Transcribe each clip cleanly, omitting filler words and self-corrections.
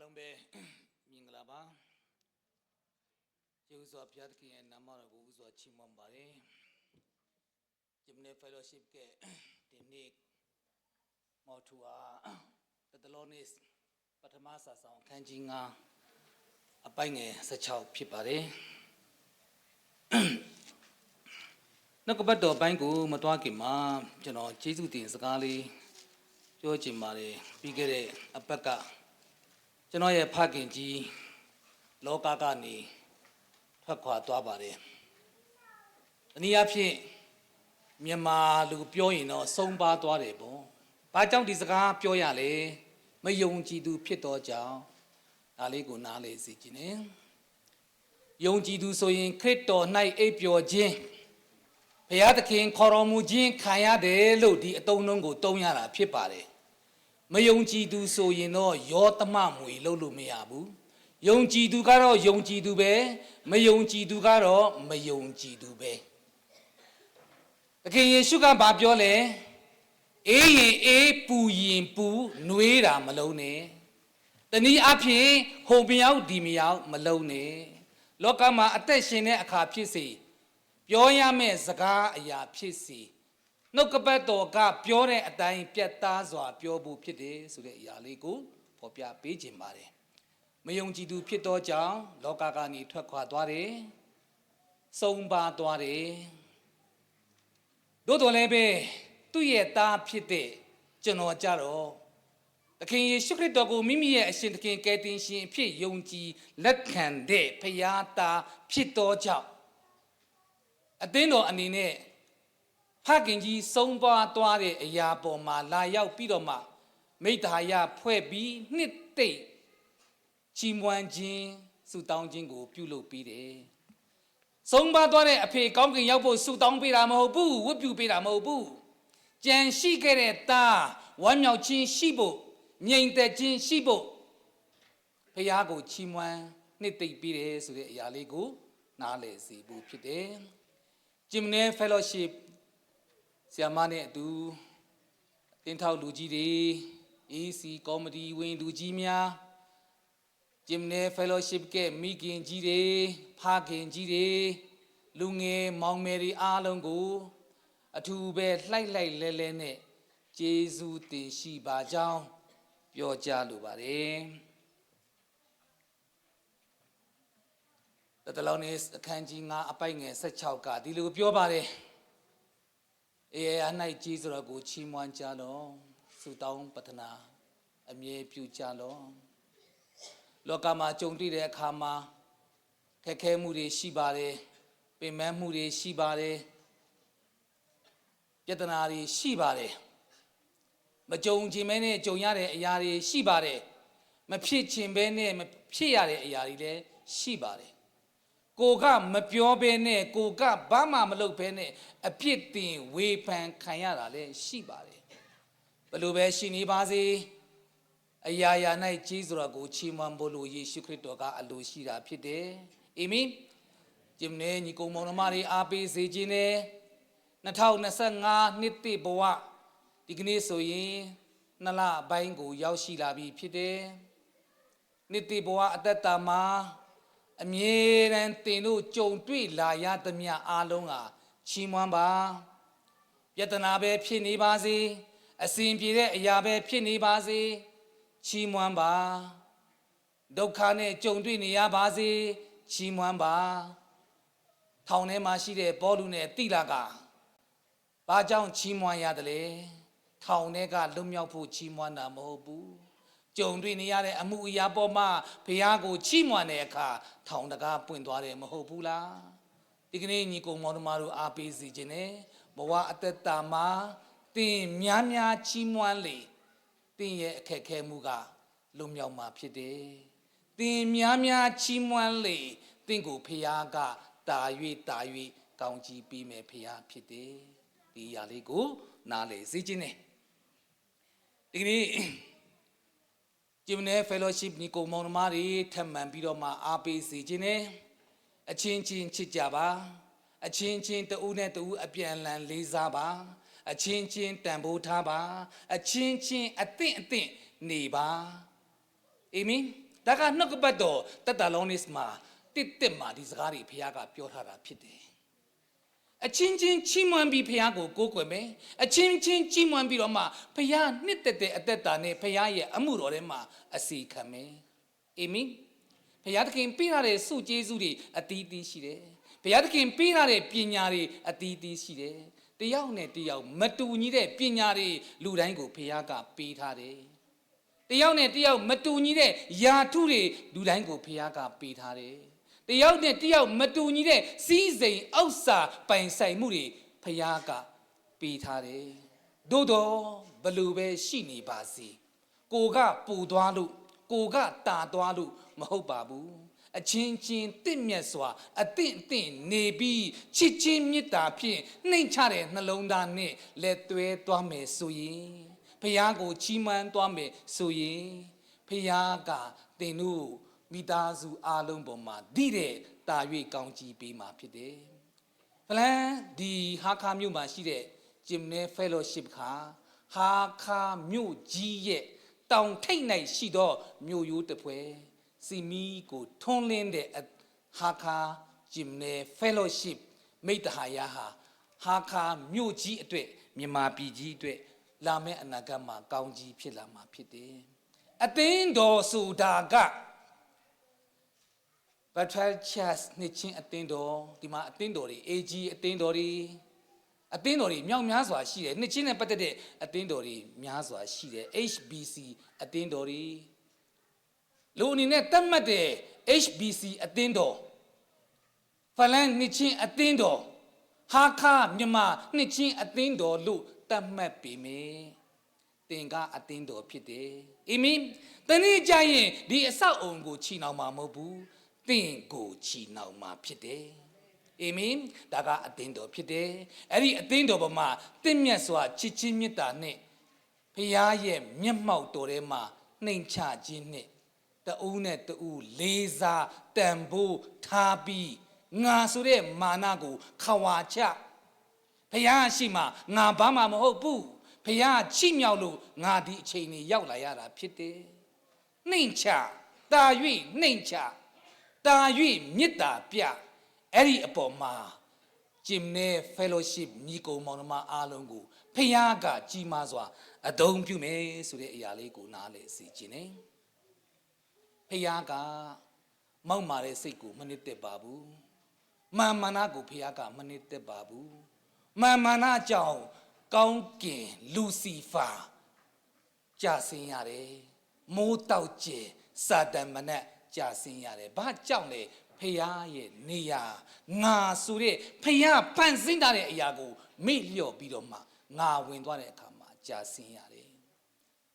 လုံးပဲမြင်ကြလားပါကျေးဇူးစွာဘုရားသခင်ရဲ့နာမတော်ကိုဥစွာချီးမွမ်းပါတယ်ဂျမနီဖယ်လိုရှစ်ကဒီနေ့မော်ထူအားတလောနစ်ပထမစာဆောင်အခန်းကြီး9အပိုင်းငယ်16ဖြစ်ပါတယ်နောက်ကပတ်တော်ပိုင်းကိုမတွားခင်မှာကျွန်တော်ကျေးဇူးတင်စကားလေးပြောချင်ပါတယ်ပြီးခဲ့တဲ့အပတ်ကကျွန်တော်ရဲ့ဖခင်ကြီးလောကကနေထွက်ခွာသွားပါတယ်။တနည်းအားဖြင့်မြန်မာလူပြောရင်တော့ဆုံးပါသွားတယ်ပေါ့။ဘာကြောင့်ဒီစကားပြောရလဲမယုံကြည်သူဖြစ်တော့ကြောင်းဒါလေးကိုနားလည်စေခြင်းနဲ့ယုံကြည်သူဆိုရင်ခရစ်တော်၌အိပ်ပျော်ခြင်းဘုရားသခင်ခေါ်တော်မူခြင်းခံရတယ်လို့ဒီအသုံးအနှုန်းကိုသုံးရတာဖြစ်ပါတယ်မယုံကြည်သူဆိုရင်တော့ယောသမမွေလို့လို့မရဘူးယုံကြည်သူကတော့ယုံကြည်သူပဲမယုံကြည်သူကတော့မယုံကြည်သူပဲသခင်ယေရှုကဘာပြောလဲအေးရင်အေးပူရင်ပူနှွေးတာမလုံးနဲ့တနည်းအားဖြင့်ဟိုမရောက်ဒီမရောက်မလုံးနဲ့လောကမှာအသက်ရှင်တဲ့အခါဖြစ်စေပြောရမယ့်စကားအရာဖြစ်စေနှုတ်ကပတ်တော်ကပြောတဲ့အတိုင်းပြတ်သားစွာပြောဖို့ဖြစ်တယ်ဆိုတဲ့အရာလေးကိုဖော်ပြပေးခြင်းပါတယ်မယုံကြည်သူဖြစ်သောကြောင့်လောကကနေထွက်ခွာသွားတယ်ဆုံးပါသွားတယ်သို့တော်လည်းပဲသူ့ရဲ့သားဖြစ်တဲ့ကျွန်တော်ကြတော့သခင်ယေရှုခရစ်တော်ကိုမိမိရဲ့အရှင်သခင်ကယ်တင်ရှင်အဖြစ်ယုံကြည်လက်ခံတဲ့ဖခင်သားဖြစ်သောကြောင့်အသင်းတော်အနေနဲ့ဖခင်ကြီးဆုံးပါသွားတဲ့အရာပေါ်မှာလာရောက်ပြီးတော့မှမိသားရဖွဲ့ပြီးနှစ်သိမ့်ချီးမွမ်းခြင်းဆုတောင်းခြင်းကိုပြုလုပ်ပေးတယ်။ဆုံးပါသွားတဲ့အဖေကောင်းကင်ရောက်ဖို့ဆုတောင်းပေးတာမဟုတ်ဘူးဝတ်ပြုပေးတာမဟုတ်ဘူး။ကြံရှိခဲ့တဲ့သားဝမ်းမြောက်ခြင်းရှိဖို့ငြိမ်သက်ခြင်းရှိဖို့ဖခင်ကိုချီးမွမ်းနှစ်သိမ့်ပေးတယ်ဆိုတဲ့အရာလေးကိုနားလည်စေဖို့ဖြစ်တယ်။ဂျင်မနီဖယ်လိုရှစ်ဆရာမနဲ့အတူတင်ထောက်လူကြီးတွေ AC ကောမဒီဝင်လူကြီးများဂျင်မနီဖယ်လိုရှစ်ကမိခင်ကြီးတွေဖခင်ကြီးတွေလူငယ်မောင်မယ်တွေအားလုံးကိုအထူးပဲလှိုက်လဲလဲနဲ့ကျေးဇူးတင်ရှိပါကြောင်းပြောကြားလိုပါတယ်တလောင်းနေအခန်းကြီး9အပိုက်ငယ်16ကဒီလိုပြောပါတယ်အေးအ၌ကြီးစွာကိုချီးမွမ်းကြလောဆုတောင်းပတနာအမြဲပြုကြလောလောကမှာကြုံတွေ့တဲ့အခါမှာခက်ခဲမှုတွေရှိပါတယ်ပင်ပန်းမှုတွေရှိပါတယ်ပြဿနာတွေရှိပါတယ်မကြုံချင်မဲနဲ့ကြုံရတဲ့အရာတွေရှိပါတယ်မဖြစ်ချင်ပဲနဲ့မဖြစ်ရတဲ့အရာတွေလည်းရှိပါတယ်ကိုကမပြောဘဲနဲ့ကိုကဘာမှမလုပ်ဘဲနဲ့အပြစ်တင်ဝေဖန်ခံရတာလည်းရှိပါတယ်ဘယ်လိုပဲရှိနေပါစေအရာရာ၌ကြီးစွာကိုချီးမွမ်းဖို့လို့ယေရှုခရစ်တော်ကအလိုရှိတာဖြစ်တယ်အာမင်ဂျင်နေညီကောင်မောင်နှမတွေအားပေးစေခြင်းနဲ့2025နှစ်တည်ဘဝဒီကနေ့ဆိုရင်2လပိုင်းကိုရောက်ရှိလာပြီဖြစ်တယ်နှစ်တည်ဘဝအသက်တာမှာအမြဲတမ်းတင်တို့ကြုံတွေ့လာရသမျှအားလုံးဟာချီးမွမ်းပါယတနာပဲဖြစ်နေပါစေအစဉ်ပြေတဲ့အရာပဲဖြစ်နေပါစေချီးမွမ်းပါဒုက္ခနဲ့ကြုံတွေ့နေရပါစေချီးမွမ်းပါထောင်ထဲမှာရှိတဲ့ဘောလူနဲ့တိလာကဘာကြောင့်ချီးမွမ်းရတယ်လဲထောင်ထဲကလွတ်မြောက်ဖို့ချီးမွမ်းတာမဟုတ်ဘူးကြုံတွေ့နေရတဲ့အမှုအရာပေါ်မှာဘုရားကိုချီးမွမ်းတဲ့အခါထောင်တကားပွင့်သွားတယ်မဟုတ်ဘူးလားဒီကနေ့ညီကောင်မောင်တို့အားပေးစီခြင်းနဲ့ဘဝအသက်တာမှာသင်များများချီးမွမ်းလေသင်ရဲ့အခက်ခဲမှုကလွတ်မြောက်မှာဖြစ်တယ်သင်များများချီးမွမ်းလေသင်ကိုဘုရားကတာ၍ကောင်းချီးပေးမယ်ဘုရားဖြစ်တယ်ဒီအရာလေးကိုနားလည်စေခြင်းနဲ့ဒီကနေ့ဂျင်မနီဖယ်လိုရှစ်ညီကောင်မောင်နှမတွေထပ်မံပြီးတော့မှအားပေးစေခြင်းနဲ့အချင်းချင်းချစ်ကြပါအချင်းချင်းတဦးနဲ့တဦးအပြန်အလှန်လေးစားပါအချင်းချင်းတန်ဖိုးထားပါအချင်းချင်းအသင့်နေပါအာမင် ဒါကနှုတ်ကပတ်တော်တက်တာလောနစ်မှာတစ်မှာဒီစကားတွေဖခင်ကပြောထားတာဖြစ်တယ်အချင်းချင်းချီးမွမ်းပြီးဖခင်ကိုကိုးကွယ်မယ်အချင်းချင်းချီးမွမ်းပြီးတော့မှဖခင်နှစ်သက်တဲ့အသက်တာနဲ့ဖခင်ရဲ့အမှုတော်ထဲမှာအစီခံမယ်အာမင်ဘုရားသခင်ပေးထားတဲ့စုကျေးဇူးတွေအတီးတီးရှိတယ်ဘုရားသခင်ပေးထားတဲ့ပညာတွေအတီးတီးရှိတယ်တယောက်နဲ့တယောက်မတူညီတဲ့ပညာတွေလူတိုင်းကိုဘုရားကပေးထားတယ်တယောက်နဲ့တယောက်မတူညီတဲ့ယာထုတွေလူတိုင်းကိုဘုရားကပေးထားတယ်တယောက်နဲ့တယောက်မတူညီတဲ့စီးစိမ်အောက်စာပိုင်ဆိုင်မှုတွေဘုရားကပေးထားတယ်သို့တော့ဘလို့ပဲရှိနေပါစေကိုကပူသွားလို့ကိုကတာသွားလို့မဟုတ်ပါဘူးအချင်းချင်းတင့်မြတ်စွာအသင့်နေပြီးချစ်ချင်းမေတ္တာဖြင့်နှိမ်ချတဲ့နှလုံးသားနဲ့လက်သွဲသွားမယ်ဆိုရင်ဘုရားကိုချီးမွမ်းသွားမယ်ဆိုရင်ဘုရားကသင်တို့မိသားစုအားလုံးပေါ်မှာတည်တဲ့တာ၍ကောင်းကြီးပေးမှာဖြစ်တယ်။ဖလန်ဒီဟာခါမြို့မှာရှိတဲ့ဂျင်နဲဖယ်လိုရှစ်ခါဟာခါမြို့ကြီးရဲ့တောင်ထိပ်၌ရှိသောမြို့ရိုးတစ်ဖွဲစီမီကိုထွန်းလင်းတဲ့ဟာခါဂျင်နဲဖယ်လိုရှစ်မိတ္တဟာယဟာခါမြို့ကြီးအတွက်မြန်မာပြည်ကြီးအတွက်လာမယ့်အနာဂတ်မှာကောင်းကြီးဖြစ်လာမှာဖြစ်တယ်။အသင်းတော်ဆိုတာကBethel Church နှစ်ချင်းအသင်းတော်ဒီမှာအသင်းတော်တွေ AG အသင်းတော်တွေမြောက်များစွာရှိတယ်နှစ်ချင်းနဲ့ပတ်သက်တဲ့အသင်းတော်တွေများစွာရှိတယ် HBC အသင်းတော်တွေလူအနေနဲ့တတ်မှတ်တဲ့ HBC အသင်းတော်ဖလန်နှစ်ချင်းအသင်းတော်ဟာခါမြန်မာနှစ်ချင်းအသင်းတော်လို့တတ်မှတ်ပေမယ်သင်ကအသင်းတော်ဖြစ်တယ်အာမင်တနည်းကြရင်ဒီအဆောက်အုံကိုချီနှောင်မှာမဟုတ်ဘူးသင်ကိုချီနှောင်မှာဖြစ်တယ်အာမင်ဒါကအသင်းတော်ဖြစ်တယ်အဲ့ဒီအသင်းတော်ပေါ်မှာတင့်မြတ်စွာချစ်ချင်းမေတ္တာနဲ့ဖခင်ရဲ့မျက်မှောက်တော်ထဲမှာနှိမ်ချခြင်းနဲ့တဦးနဲ့တဦးလေးစားတန်ဖိုးထားပြီးငါဆိုတဲ့မာနကိုခဝါချဖခင်ရှိမှငါဘာမှမဟုတ်ဘူးဖခင်ချိမြောက်လို့ငါဒီအချိန်นี้ရောက်လာရတာဖြစ်တယ်နှိမ်ချတာ၍နှိမ်ချတာ၍မေတ္တာပြအဲ့ဒီအပေါ်မှာဂျင်နဲဖယ်လိုရှစ်ညီကိုမောင်နှမအားလုံးကိုဖခင်ကကြီးမားစွာအသုံးပြုမယ်ဆိုတဲ့အရာလေးကိုနားလည်စေခြင်းနဲ့ဖခင်ကမောက်မာတဲ့စိတ်ကိုမနစ်သက်ပါဘူးမာမာနကိုဖခင်ကမနစ်သက်ပါဘူးမာမာနကြောင့်ကောင်းကင်လူစီဖာကြာဆင်းရတယ်မိုးတောက်ကျဲစာတန်မနက်ကြာဆင်းရတယ်ဘာကြောင့်လဲဖခင်ရဲ့နေရာငါဆိုတဲ့ဖခင်ဖန်ဆင်းထားတဲ့အရာကိုမေ့လျော့ပြီးတော့မှငါဝင်သွားတဲ့အခါမှာကြာဆင်းရတယ်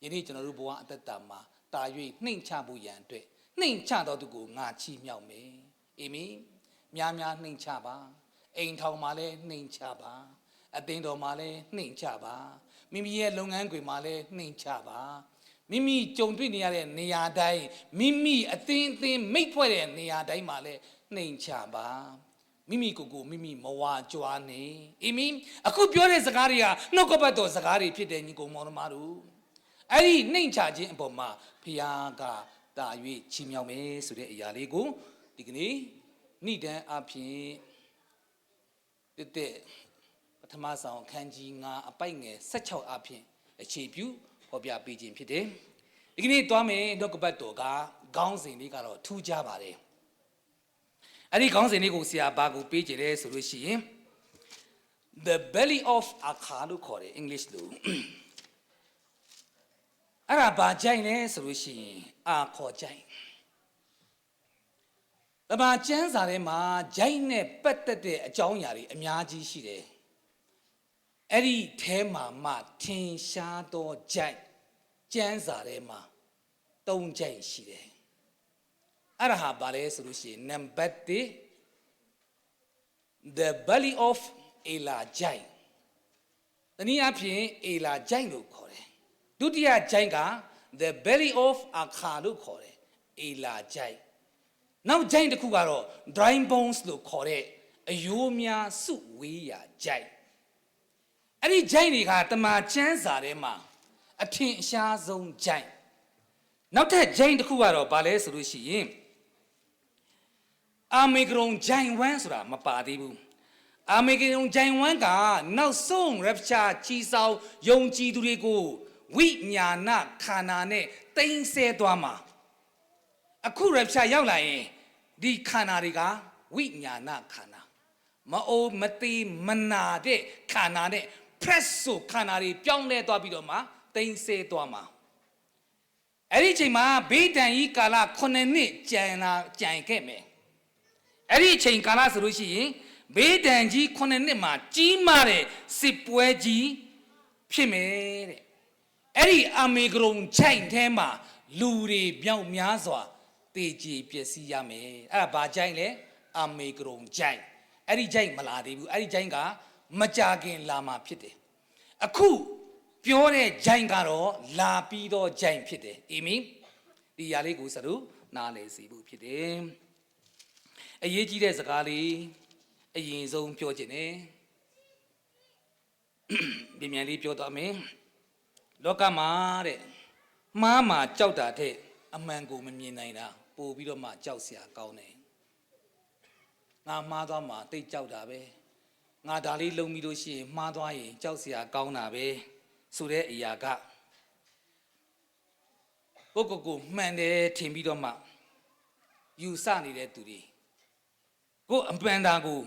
ယနေ့ကျွန်တော်တို့ဘဝအသက်တာမှာတာ၍နှိမ်ချဖို့ရန်အတွက်နှိမ်ချတော်သူကိုငါချီးမြှောက်မယ်အာမင်များများနှိမ်ချပါအိမ်ထောင်မှာလည်းနှိမ်ချပါအသင်းတော်မှာလည်းနှိမ်ချပါမိမိရဲ့လုပ်ငန်းခွင်မှာလည်းနှိမ်ချပါမိမိကြုံတွေ့နေရတဲ့နေရာတိုင်းမိမိအသင်းမိတ်ဖွဲ့တဲ့နေရာတိုင်းမှာလည်းနှိမ်ချပါမိမိကိုမိမိမဝါကြွားနေအာမင်အခုပြောတဲ့စကားတွေကနှုတ်ကပတ်တော်စကားတွေဖြစ်တယ်ညီကောင်မောင်နှမတို့အဲ့ဒီနှိမ်ချခြင်းအပေါ်မှာဖခင်ကတာ၍ချီးမြှောက်မယ်ဆိုတဲ့အရာလေးကိုဒီကနေ့ဏိဒန်းအဖြစ်တဲ့ပထမဆောင်ခန်းကြီး9အပိုက်ငယ်16အဖြစ်အခြေပြုဟောပြပေးခြင်းဖြစ်တယ်ဒီကနေ့တွားမယ်နှုတ်ကပတ်တော်ကခေါင်းစဉ်လေးကတော့ထူးခြားပါတယ်အဲ့ဒီခေါင်းစဉ်လေးကိုဆရာဘာကိုပေးကြတယ်ဆိုလို့ရှိရင် the belly of Akha လို့ခေါ်တယ် English လို့အဲ့ဒါဘာကြိုင်လဲဆိုလို့ရှိရင်အာခေါ်ကြိုင်တမန်ကျမ်းစာထဲမှာကြိုင်နဲ့ပတ်သက်တဲ့အကြောင်းအရာတွေအများကြီးရှိတယ်အဲ့ဒီအဲမှာမှထင်ရှားသောကြိုင်ကျမ်းစာထဲမှာ3ကြိုင်ရှိတယ်အဲ့ဒါဟာဘာလဲဆိုလို့ရှိရင် number 1 the belly of Ela ကြိုင်တနည်းအားဖြင့် Ela ကြိုင်လို့ခေါ်တယ်ဒုတိယကြိုင်က the belly of Akha လို့ခေါ်တယ် Ela ကြိုင်နောက်ကြိုင်တစ်ခုကတော့ dry bones လို့ခေါ်တဲ့အယိုးများစုဝေးရာကြိုင်အဲ့ဒီကြိုင်တွေကတမန်ကျမ်းစာထဲမှာအထင်ရှားဆုံးကြိုင် နောက်ထပ်ဂျိမ်းတစ်ခုကတော့ဘာလဲဆိုလို့ရှိရင်အာမေဂရုံဂျိုင်ဝမ်ဆိုတာမပါသေးဘူးအာမေဂရုံဂျိုင်ဝမ်ကနောက်ဆုံးရပ်ရှာကြီးဆောင်ယုံကြည်သူတွေကိုဝိညာဏခန္ဓာနဲ့တိမ့်ဆဲသွားမှာအခုရပ်ရှာရောက်လာရင်ဒီခန္ဓာတွေကဝိညာဏခန္ဓာမအိုမတိမနာတဲ့ခန္ဓာနဲ့ press ဆိုခန္ဓာတွေပြောင်းလဲသွားပြီးတော့မှတိမ့်ဆဲသွားမှာအဲ့ဒီအချိန်မှာဘေးဒဏ်ကြီးကာလ9နှစ်ကြံခဲ့မယ်အဲ့ဒီအချိန်ကာလဆိုလို့ရှိရင်ဘေးဒဏ်ကြီး9နှစ်မှာကြီးမားတဲ့စစ်ပွဲကြီးဖြစ်မယ်တဲ့အဲ့ဒီအာမေဂရုံခြိုက်ထဲမှာလူတွေမြောက်များစွာတေကြည်ပျက်စီးရမယ်အဲ့ဒါဘာခြိုက်လဲအာမေဂရုံခြိုက်အဲ့ဒီခြိုက်မလာသေးဘူးအဲ့ဒီခြိုက်ကမကြာခင်လာမှာဖြစ်တယ်အခုပြောတဲ့ဂျိုင်ကတော့လာပြီးတော့ဂျိုင်ဖြစ်တယ်အာမင်ဒီຢာလေးကိုစရုနားလည်စီဖို့ဖြစ်တယ်အရေးကြီးတဲ့စကားလေးအရင်ဆုံးပြောခြင်းနဲ့ပြန်လေးပြောသွားမယ်လောကမှာတဲ့မှားမှာကြောက်တာတဲ့အမှန်ကိုမမြင်နိုင်တာပို့ပြီးတော့မှကြောက်စရာကောင်းတယ်ငါမှားသွားမှာတိတ်ကြောက်တာပဲငါဒါလေးလုံပြီးလို့ရှိရင်မှားသွားရင်ကြောက်စရာကောင်းတာပဲဆိုတဲ့အရာကကိုမှန်တယ်ထင်ပြီးတော့မှယူဆနေတဲ့သူတွေကိုအမှန်တာကို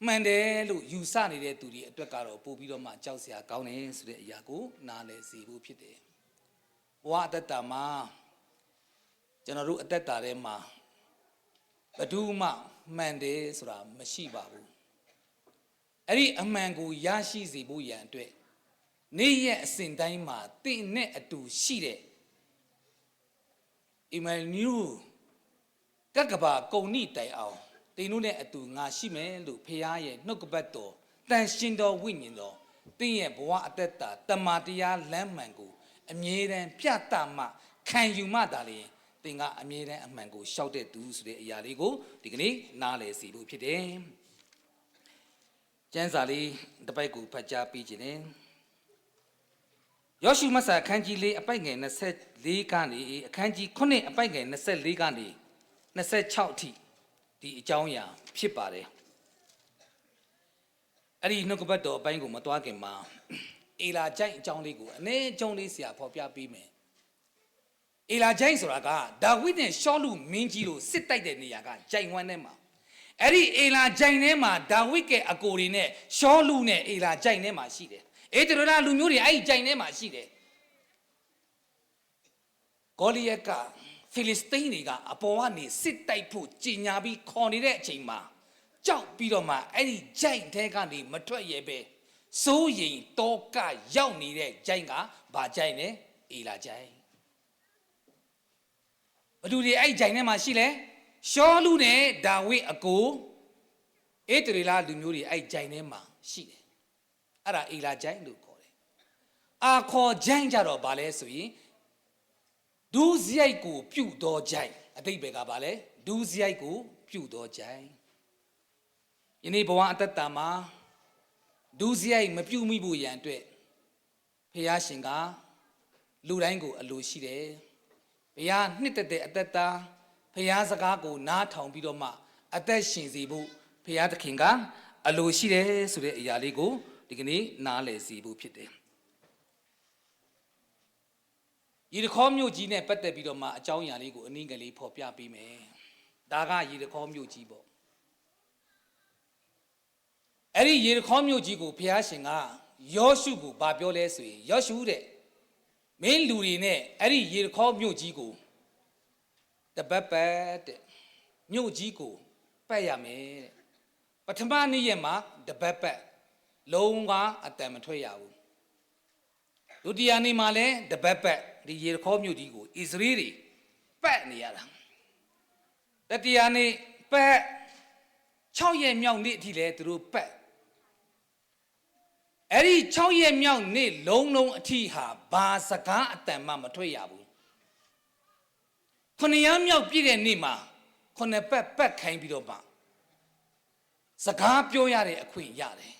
မှန်တယ်လို့ယူဆနေတဲ့သူတွေအတွက်ကတော့ပို့ပြီးတော့မှကြောက်စရာကောင်းတယ်ဆိုတဲ့အရာကိုနားလည်စေဖို့ဖြစ်တယ်ဘဝအတ္တမှာကျွန်တော်တို့အတ္တထဲမှာဘယ်သူမှမှန်တယ်ဆိုတာမရှိပါဘူးအဲ့ဒီအမှန်ကိုရရှိစေဖို့ရန်အတွက်နေ့ရက်အစဉ်တိုင်းမှာတင့်နဲ့အတူရှိတဲ့အီမန်နျူကကဘာကုံနိတိုင်အောင်တင်းတို့နဲ့အတူငါရှိမယ်လို့ဖခင်ရဲ့နှုတ်ကပတ်တော်တန်ရှင်တော်ဝိညာဉ်တော်တင်းရဲ့ဘဝအတ္တတမာတရားလမ်းမှန်ကိုအမြဲတမ်းပြသမှခံယူမှသာလေတင်းကအမြဲတမ်းအမှန်ကိုရှောက်တဲ့သူဆိုတဲ့အရာလေးကိုဒီကနေ့နားလည်စီဖို့ဖြစ်တယ်ကျမ်းစာလေးတစ်ပိုက်ကိုဖတ်ကြားပေးခြင်းနဲ့ယောရှုမတ်စာအခန်းကြီး4အပိုက်ငယ်24ကနေအခန်းကြီး9အပိုက်ငယ်24ကနေ26အထိဒီအကြောင်းအရာဖြစ်ပါတယ်အဲ့ဒီနှုတ်ကပတ်တော်အပိုင်းကိုမသွားခင်မှာအေလာဂျိုင်းအကြောင်းလေးကိုအနည်းအကျုံးလေးဆရာဖော်ပြပေးမယ်အေလာဂျိုင်းဆိုတာကဒါဝိဒ်နဲ့ရှောလုမင်းကြီးတို့စစ်တိုက်တဲ့နေရာကဂျိုင်ဝမ်ထဲမှာအဲ့ဒီအေလာဂျိုင်ထဲမှာဒါဝိဒ်ရဲ့အကိုတွေနဲ့ရှောလုနဲ့အေလာဂျိုင်ထဲမှာရှိတယ်အေတရလာလူမျိုးတွေအဲ့ဒီဂျိုင်ထဲမှာရှိတယ်ဂေါလိယက်ကဖိလိစသိန်းတွေကအပေါ်ကနေစစ်တိုက်ဖို့ကြီးညာပြီးခေါ်နေတဲ့အချိန်မှာကြောက်ပြီးတော့မှအဲ့ဒီဂျိုင်ထဲကနေမထွက်ရဲပဲစိုးရိမ်တောကရောက်နေတဲ့ဂျိုင်ကဘာဂျိုင်လဲအေလာဂျိုင်ဘသူတွေအဲ့ဂျိုင်ထဲမှာရှိလဲရှောလုနဲ့ဒါဝိဒ်အကိုအေတရီလာလူမျိုးတွေအဲ့ဂျိုင်ထဲမှာရှိတယ်အဲ့ဒါအေလာဂျိုင်လို့ခေါ်တယ်အာခေါ်ဂျိုင်ကြတော့ဘာလဲဆိုရင်ဒူးစရိုက်ကိုပြုတ်သောဂျိုင်အတိတ်ပဲကဘာလဲဒူးစရိုက်ကိုပြုတ်သောဂျိုင်ယနေ့ဘဝအတ္တမှာဒူးစရိုက်မပြုတ်မိဖို့ရန်အတွက်ဖခင်ရှင်ကလူတိုင်းကိုအလိုရှိတယ်ဘုရားနှစ်သက်တဲ့အတ္တဘုရားစကားကိုနားထောင်ပြီးတော့မှအသက်ရှင်စေဖို့ဘုရားသခင်ကအလိုရှိတယ်ဆိုတဲ့အရာလေးကိုဒီကနေ့နားလည်စေဖို့ဖြစ်တယ်ယေရခေါမြို့ကြီးနဲ့ပတ်သက်ပြီးတော့မှအကြောင်းအရာလေးကိုအနည်းငယ်လေးဖော်ပြပေးမယ်ဒါကယေရခေါမြို့ကြီးပေါ့အဲ့ဒီယေရခေါမြို့ကြီးကိုဘုရားရှင်ကယောရှုကိုဗာပြောလဲဆိုရင်ယောရှုတဲ့မင်းလူတွေနဲ့အဲ့ဒီယေရခေါမြို့ကြီးကိုတပတ်ပတ်တဲ့မြို့ကြီးကိုပတ်ရမယ်တဲ့ပထမနေ့ရက်မှာတပတ်ပတ်လုံးကအတန်မထွက်ရဘူးဒုတိယနေ့မှာလည်းတပတ်ပတ်ဒီယေရခေါမြို့ကြီးကိုဣသရေလတွေပတ်နေရတာတတိယနေ့ပတ်6ရက်မြောက်နေ့အထိလည်းသူတို့ပတ်အဲ့ဒီ6ရက်မြောက်နေ့လုံးအထိဟာဘာစကားအတန်မှမထွက်ရဘူး9ရက်မြောက်ပြည့်တဲ့နေ့မှာ9ပတ်ခိုင်းပြီးတော့မှစကားပြောရတဲ့အခွင့်ရတယ်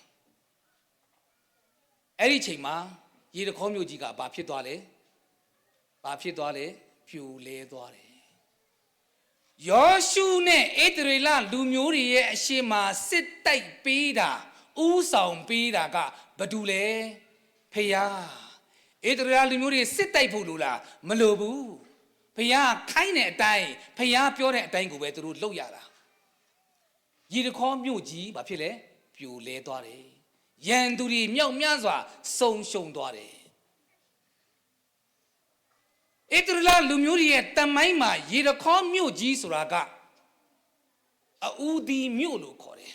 အဲ့ဒီချိန်မှာယေရခေါမြို့ကြီးကဘာဖြစ်သွားလဲ ဘာဖြစ်သွားလဲပြိုလဲသွားတယ်ယောရှုနဲ့ဣသရေလလူမျိုးတွေရဲ့အရှိမစစ်တိုက်ပေးတာဥဆောင်ပေးတာကဘာတူလဲဖယားဣသရေလလူမျိုးတွေစစ်တိုက်ဖို့လိုလားမလိုဘူးဖယားခိုင်းတဲ့အတိုင်းဖယားပြောတဲ့အတိုင်းကိုပဲသူတို့လုပ်ရတာယေရီခေါမြို့ကြီးဘာဖြစ်လဲပြိုလဲသွားတယ်ရန်သူတွေမြောက်များစွာဆုံရှုံသွားတယ်ဣသရေလလူမျိုးတွေရဲ့တမိုင်းမှာယေရီခေါမြို့ကြီးဆိုတာကအူဒီမြို့လို့ခေါ်တယ်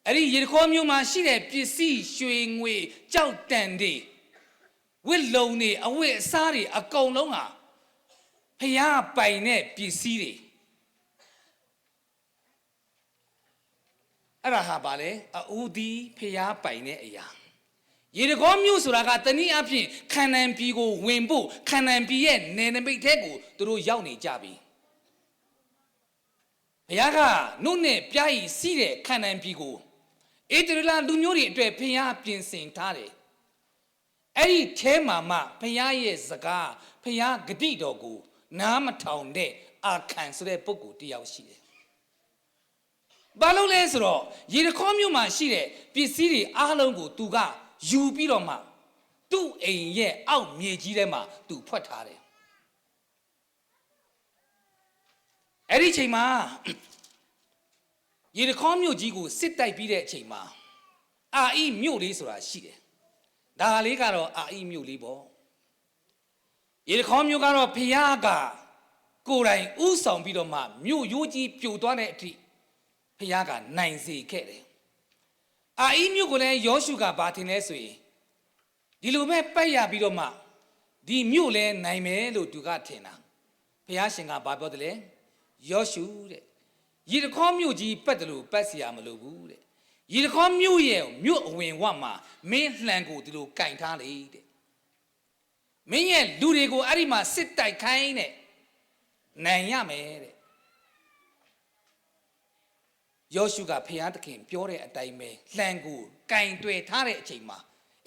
အဲ့ဒီယေရီခေါမြို့မှာရှိတဲ့ပစ္စည်းရွှေငွေကြောက်တန်တွေဝစ်လုံတွေအဝတ်အစားတွေအကုန်လုံးဟာဖျားပိုင်တဲ့ပစ္စည်းတွေအဲ့ဒါဟာပါလေအူဒီဖျားပိုင်တဲ့အရာယေရီခေါမြို့ဆိုတာကတနည်းအားဖြင့်ခါနန်ပြည်ကိုဝင်ဖို့ခါနန်ပြည်ရဲ့နယ်နိမိတ်ထဲကိုသူတို့ရောက်နေကြပြီဘုရားကနုနဲ့ပြားရီစီးတဲ့ခါနန်ပြည်ကိုဣသရေလလူမျိုးတွေအတွက်ဘုရားပြင်ဆင်ထားတယ်အဲ့ဒီထဲမှာမှဘုရားရဲ့စကားဘုရားဂတိတော်ကိုနားမထောင်တဲ့အာခံဆိုတဲ့ပုဂ္ဂိုလ်တယောက်ရှိတယ်ဘာလို့လဲဆိုတော့ယေရီခေါမြို့မှာရှိတဲ့ပစ္စည်းတွေအားလုံးကိုသူကယူပြီးတော့မှသူ့အိမ်ရဲ့အောက်မြေကြီးထဲမှာသူဖွက်ထားတယ်အဲ့ဒီချိန်မှာယေရီခေါမြို့ကြီးကိုစစ်တိုက်ပြီးတဲ့အချိန်မှာအာဣမြို့လေးဆိုတာရှိတယ်ဒါလေးကတော့အာဣမြို့လေးပေါ့ယေရီခေါမြို့ကတော့ဖျားကကိုယ်တိုင်ဥဆောင်ပြီးတော့မှမြို့ရိုးကြီးပြိုသွားတဲ့အထိဖျားကနိုင်စေခဲ့တယ်အာဣမြို့ကိုလည်းယောရှုကဘာထင်လဲဆိုရင်ဒီလိုပဲပတ်ရပြီးတော့မှဒီမြို့လဲနိုင်မယ်လို့သူကထင်တာဘုရားရှင်ကဘာပြောတယ်လဲယောရှုတဲ့ယေရီခေါမြို့ကြီးပတ်တယ်လို့ပတ်စီရမလို့ဘူးတဲ့ယေရီခေါမြို့ရဲ့မြို့အဝင်ဝမှာမင်းလှန်ကိုဒီလိုကင်ထားလေတဲ့မင်းရဲ့လူတွေကိုအဲ့ဒီမှာစစ်တိုက်ခိုင်းတဲ့နိုင်ရမယ်တဲ့ယောရှုကဖျားသခင်ပြောတဲ့အတိုင်းပဲလှန်ကိုကင်တွယ်ထားတဲ့အချိန်မှာ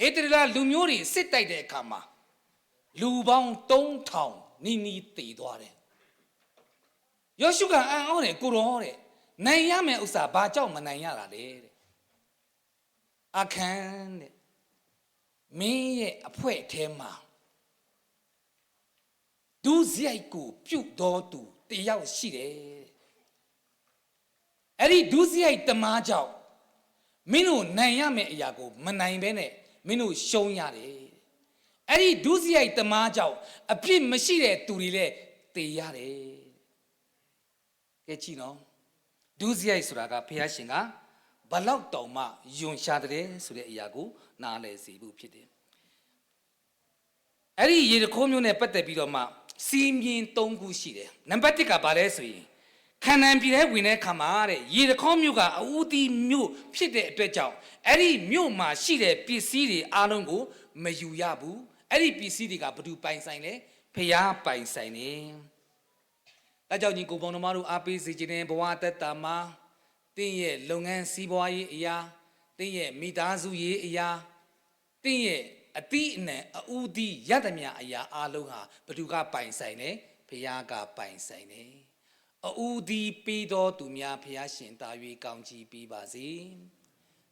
ဣသရေလလူမျိုးတွေစစ်တိုက်တဲ့အခါမှာလူပေါင်း3000နီးနီးတည်သွားတယ်ယောရှုကအံ့ဩတယ်ကိုရောတဲ့နိုင်ရမယ်ဥစ္စာဘာကြောင့်မနိုင်ရတာလဲတဲ့အခန်းတဲ့မင်းရဲ့အဖွဲအထဲမှာဒုစရိုက်ကိုပြုတ်တော်သူတယောက်ရှိတယ်အဲ့ဒီဒုစရိုက်တမားကြောင့်မင်းတို့နိုင်ရမယ့်အရာကိုမနိုင်ဘဲနဲ့မင်းတို့ရှုံးရတယ်အဲ့ဒီဒုစရိုက်တမားကြောင့်အပြစ်မရှိတဲ့သူတွေလည်းသေရတယ်ကဲကြည့်နော်ဒုစရိုက်ဆိုတာကဘုရားရှင်ကဘလောက်တောင်မှယွန်ရှာတဲ့ဆိုတဲ့အရာကိုနားလည်စေဖို့ဖြစ်တယ်အဲ့ဒီယေရီခေါမြို့နဲ့ပတ်သက်ပြီးတော့မှစီးမြင်၃ခုရှိတယ်နံပါတ်1ကဘာလဲဆိုရင်ခါနန်ပြည်ထဲဝင်တဲ့ခါမှာတဲ့ယေရီခေါမြို့ကအူဒီမြို့ဖြစ်တဲ့အတွက်ကြောင့်အဲ့ဒီမြို့မှာရှိတဲ့ပစ္စည်းတွေအားလုံးကိုမယူရဘူးအဲ့ဒီပစ္စည်းတွေကဘယ်သူပိုင်ဆိုင်လဲဖျားပိုင်ဆိုင်နေဒါကြောင့်ညီကိုပေါင်းတော်မတို့အားပေးစေခြင်းနဲ့ဘဝအသက်တာမှာတင်းရဲ့လုပ်ငန်းစီးပွားရေးအရာတင်းရဲ့မိသားစုရေးအရာတင်းရဲ့အတိအနံအူဒီရတ္တမြအရာအားလုံးဟာဘယ်သူကပိုင်ဆိုင်နေဖျားကပိုင်ဆိုင်နေအူဒီပြီးတော်သူများဖျားရှင်တာ၍ကောင်းချီးပေးပါစေ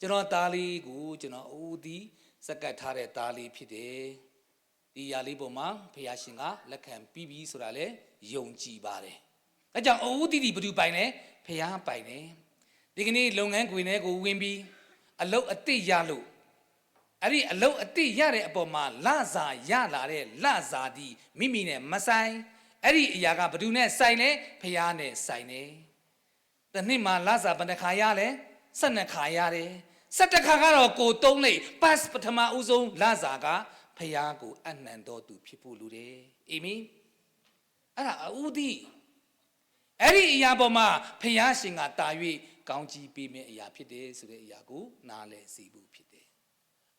ကျွန်တော်သားလေးကိုကျွန်တော်အူဒီစက္ကတ်ထားတဲ့သားလေးဖြစ်တယ်ဒီຢာလေးပေါ်မှာဖျားရှင်ကလက်ခံပြီးပြီဆိုတာလေယုံကြည်ပါတယ်အဲကြောင့်အူဒီဘယ်သူပိုင်လဲဖျားပိုင်တယ်ဒီကနေ့လုပ်ငန်းခွင်ထဲကိုဝင်ပြီးအလုပ်အတိတ်ရလို့အဲ့ဒီအလုပ်အတိတ်ရတဲ့အပေါ်မှာလစာရလာတဲ့လစာဒီမိမိနဲ့မဆိုင်အဲ့ဒီအရာကဘယ်သူနဲ့ဆိုင်လဲဖျားနဲ့ဆိုင်တယ်တနှစ်မှာလစာဘယ်နှခါရလဲ12ခါရတယ်17ခါကတော့ကိုတုံးလိုက်ပတ်ပထမဦးဆုံးလစာကဖျားကိုအနှံတော်သူဖြစ်ဖို့လိုတယ်အာမင်အဲ့ဒါအူဒီအဲ့ဒီအရာပေါ်မှာဖျားရှင်ကတာ၍ကောင်းကြီးပေးမယ့်အရာဖြစ်တယ်ဆိုတဲ့အရာကိုနားလည်စီဖို့ဖြစ်တယ်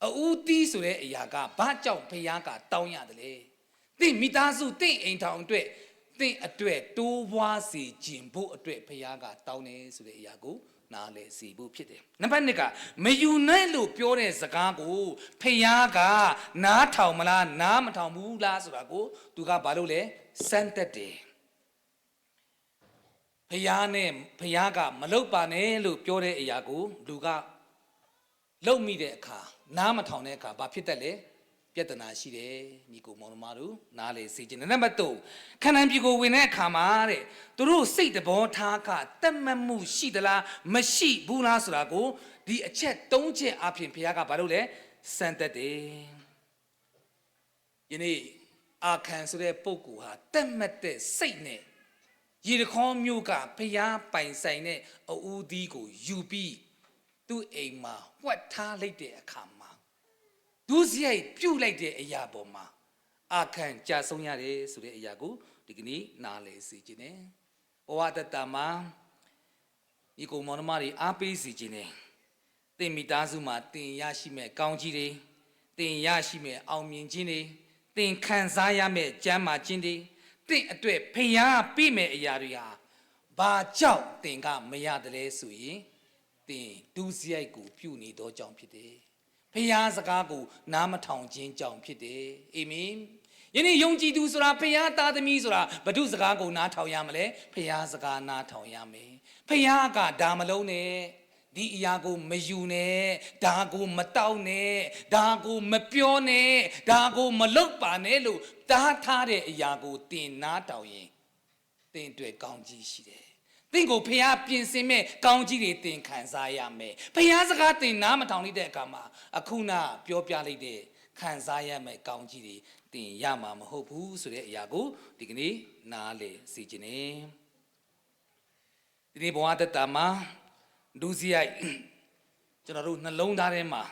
အူဒီဆိုတဲ့အရာကဘာကြောင့်ဖျားကတောင်းရတယ်လဲသင်မိသားစုသင်အိမ်ထောင်အတွက်သင်အတွက်တိုးပွားစေခြင်းဖို့အတွက်ဖျားကတောင်းတယ်ဆိုတဲ့အရာကို နားလေစီဖို့ဖြစ်တယ်နံပါတ်1ကမယူနိုင်လို့ပြောတဲ့စကားကိုဖျားကနားထောင်မလားနားမထောင်ဘူးလားဆိုတာကိုသူကဘာလို့လဲစမ်းတက်တယ်ဖျားကမလုပ်ပါနဲ့လို့ပြောတဲ့အရာကိုလူကလုံမိတဲ့အခါနားမထောင်တဲ့အခါဘာဖြစ်တတ်လဲပြဿနာရှိတယ်ညီကိုမောင်နှမတို့နားလေစီခြင်းနံပါတ်3ခန္ဓာပြည်ကိုဝင်တဲ့အခါမှာတဲ့သူတို့စိတ်တဘောထားကတတ်မှတ်မှုရှိသလားမရှိဘူးလားဆိုတာကိုဒီအချက်3ချက်အပြင်ဘုရားကဘာလို့လဲစမ်းသက်တယ်ယနေ့အာခံဆိုတဲ့ပုဂ္ဂိုလ်ဟာတတ်မှတ်တဲ့စိတ်နဲ့ရေတခေါမျိုးကဘုရားပိုင်ဆိုင်တဲ့အဦးသီးကိုယူပြီးသူ့အိမ်မှာဝှက်ထားလိုက်တဲ့အခါမှာဒုစရိုက်ပြုတ်လိုက်တဲ့အရာပေါ်မှာအခန့်ကြာဆုံးရတယ်ဆိုတဲ့အရာကိုဒီကနေ့နားလည်စေခြင်းနဲ့ဘဝတတမှာဒီကုမောင်နှမတွေအားပေးစေခြင်းနဲ့သင်မိသားစုမှာသင်ရရှိမဲ့ကောင်းကြီးတွေသင်ရရှိမဲ့အောင်မြင်ခြင်းတွေသင်ခံစားရမဲ့ကျမ်းမာခြင်းတွေသင်အတွက်ဖျားပြည့်မဲ့အရာတွေဟာဘာကြောင့်သင်ကမရတယ်လဲဆိုရင်သင်ဒုစရိုက်ကိုပြုနေသောကြောင့်ဖြစ်တယ်ဖျားစကားကိုနားမထောင်ခြင်းကြောင့်ဖြစ်တယ်အာမင်ယနေ့ယုံကြည်သူဆိုတာဖျားသားသမီးဆိုတာဘု து စကားကိုနားထောင်ရမလဲဖျားစကားနားထောင်ရမယ်ဖျားကဒါမလုံးနဲ့ဒီအရာကိုမယူနဲ့ဒါကိုမတောက်နဲ့ဒါကိုမပြောနဲ့ဒါကိုမလုပ်ပါနဲ့လို့တားထားတဲ့အရာကိုတင်နားတောင်ရင်တင်တွေ့ကောင်းကြီးရှိတယ်သင်ကိုဖျားပြင်ဆင်မဲ့ကောင်းကြီးတွေတင်ခံစားရမယ်ဖျားစကားတင်နားမထောင်လိုက်တဲ့အခါမှာအခုနပြောပြလိုက်တဲ့ခံစားရမဲ့ကောင်းကြီးတွေတင်ရမှာမဟုတ်ဘူးဆိုတဲ့အရာကိုဒီကနေ့နားလေစီခြင်းနဲ့ဒီနေ့ဘဝတတမှာဒုစရိုက်ကျွန်တော်တို့နှလုံးသားထဲမှာ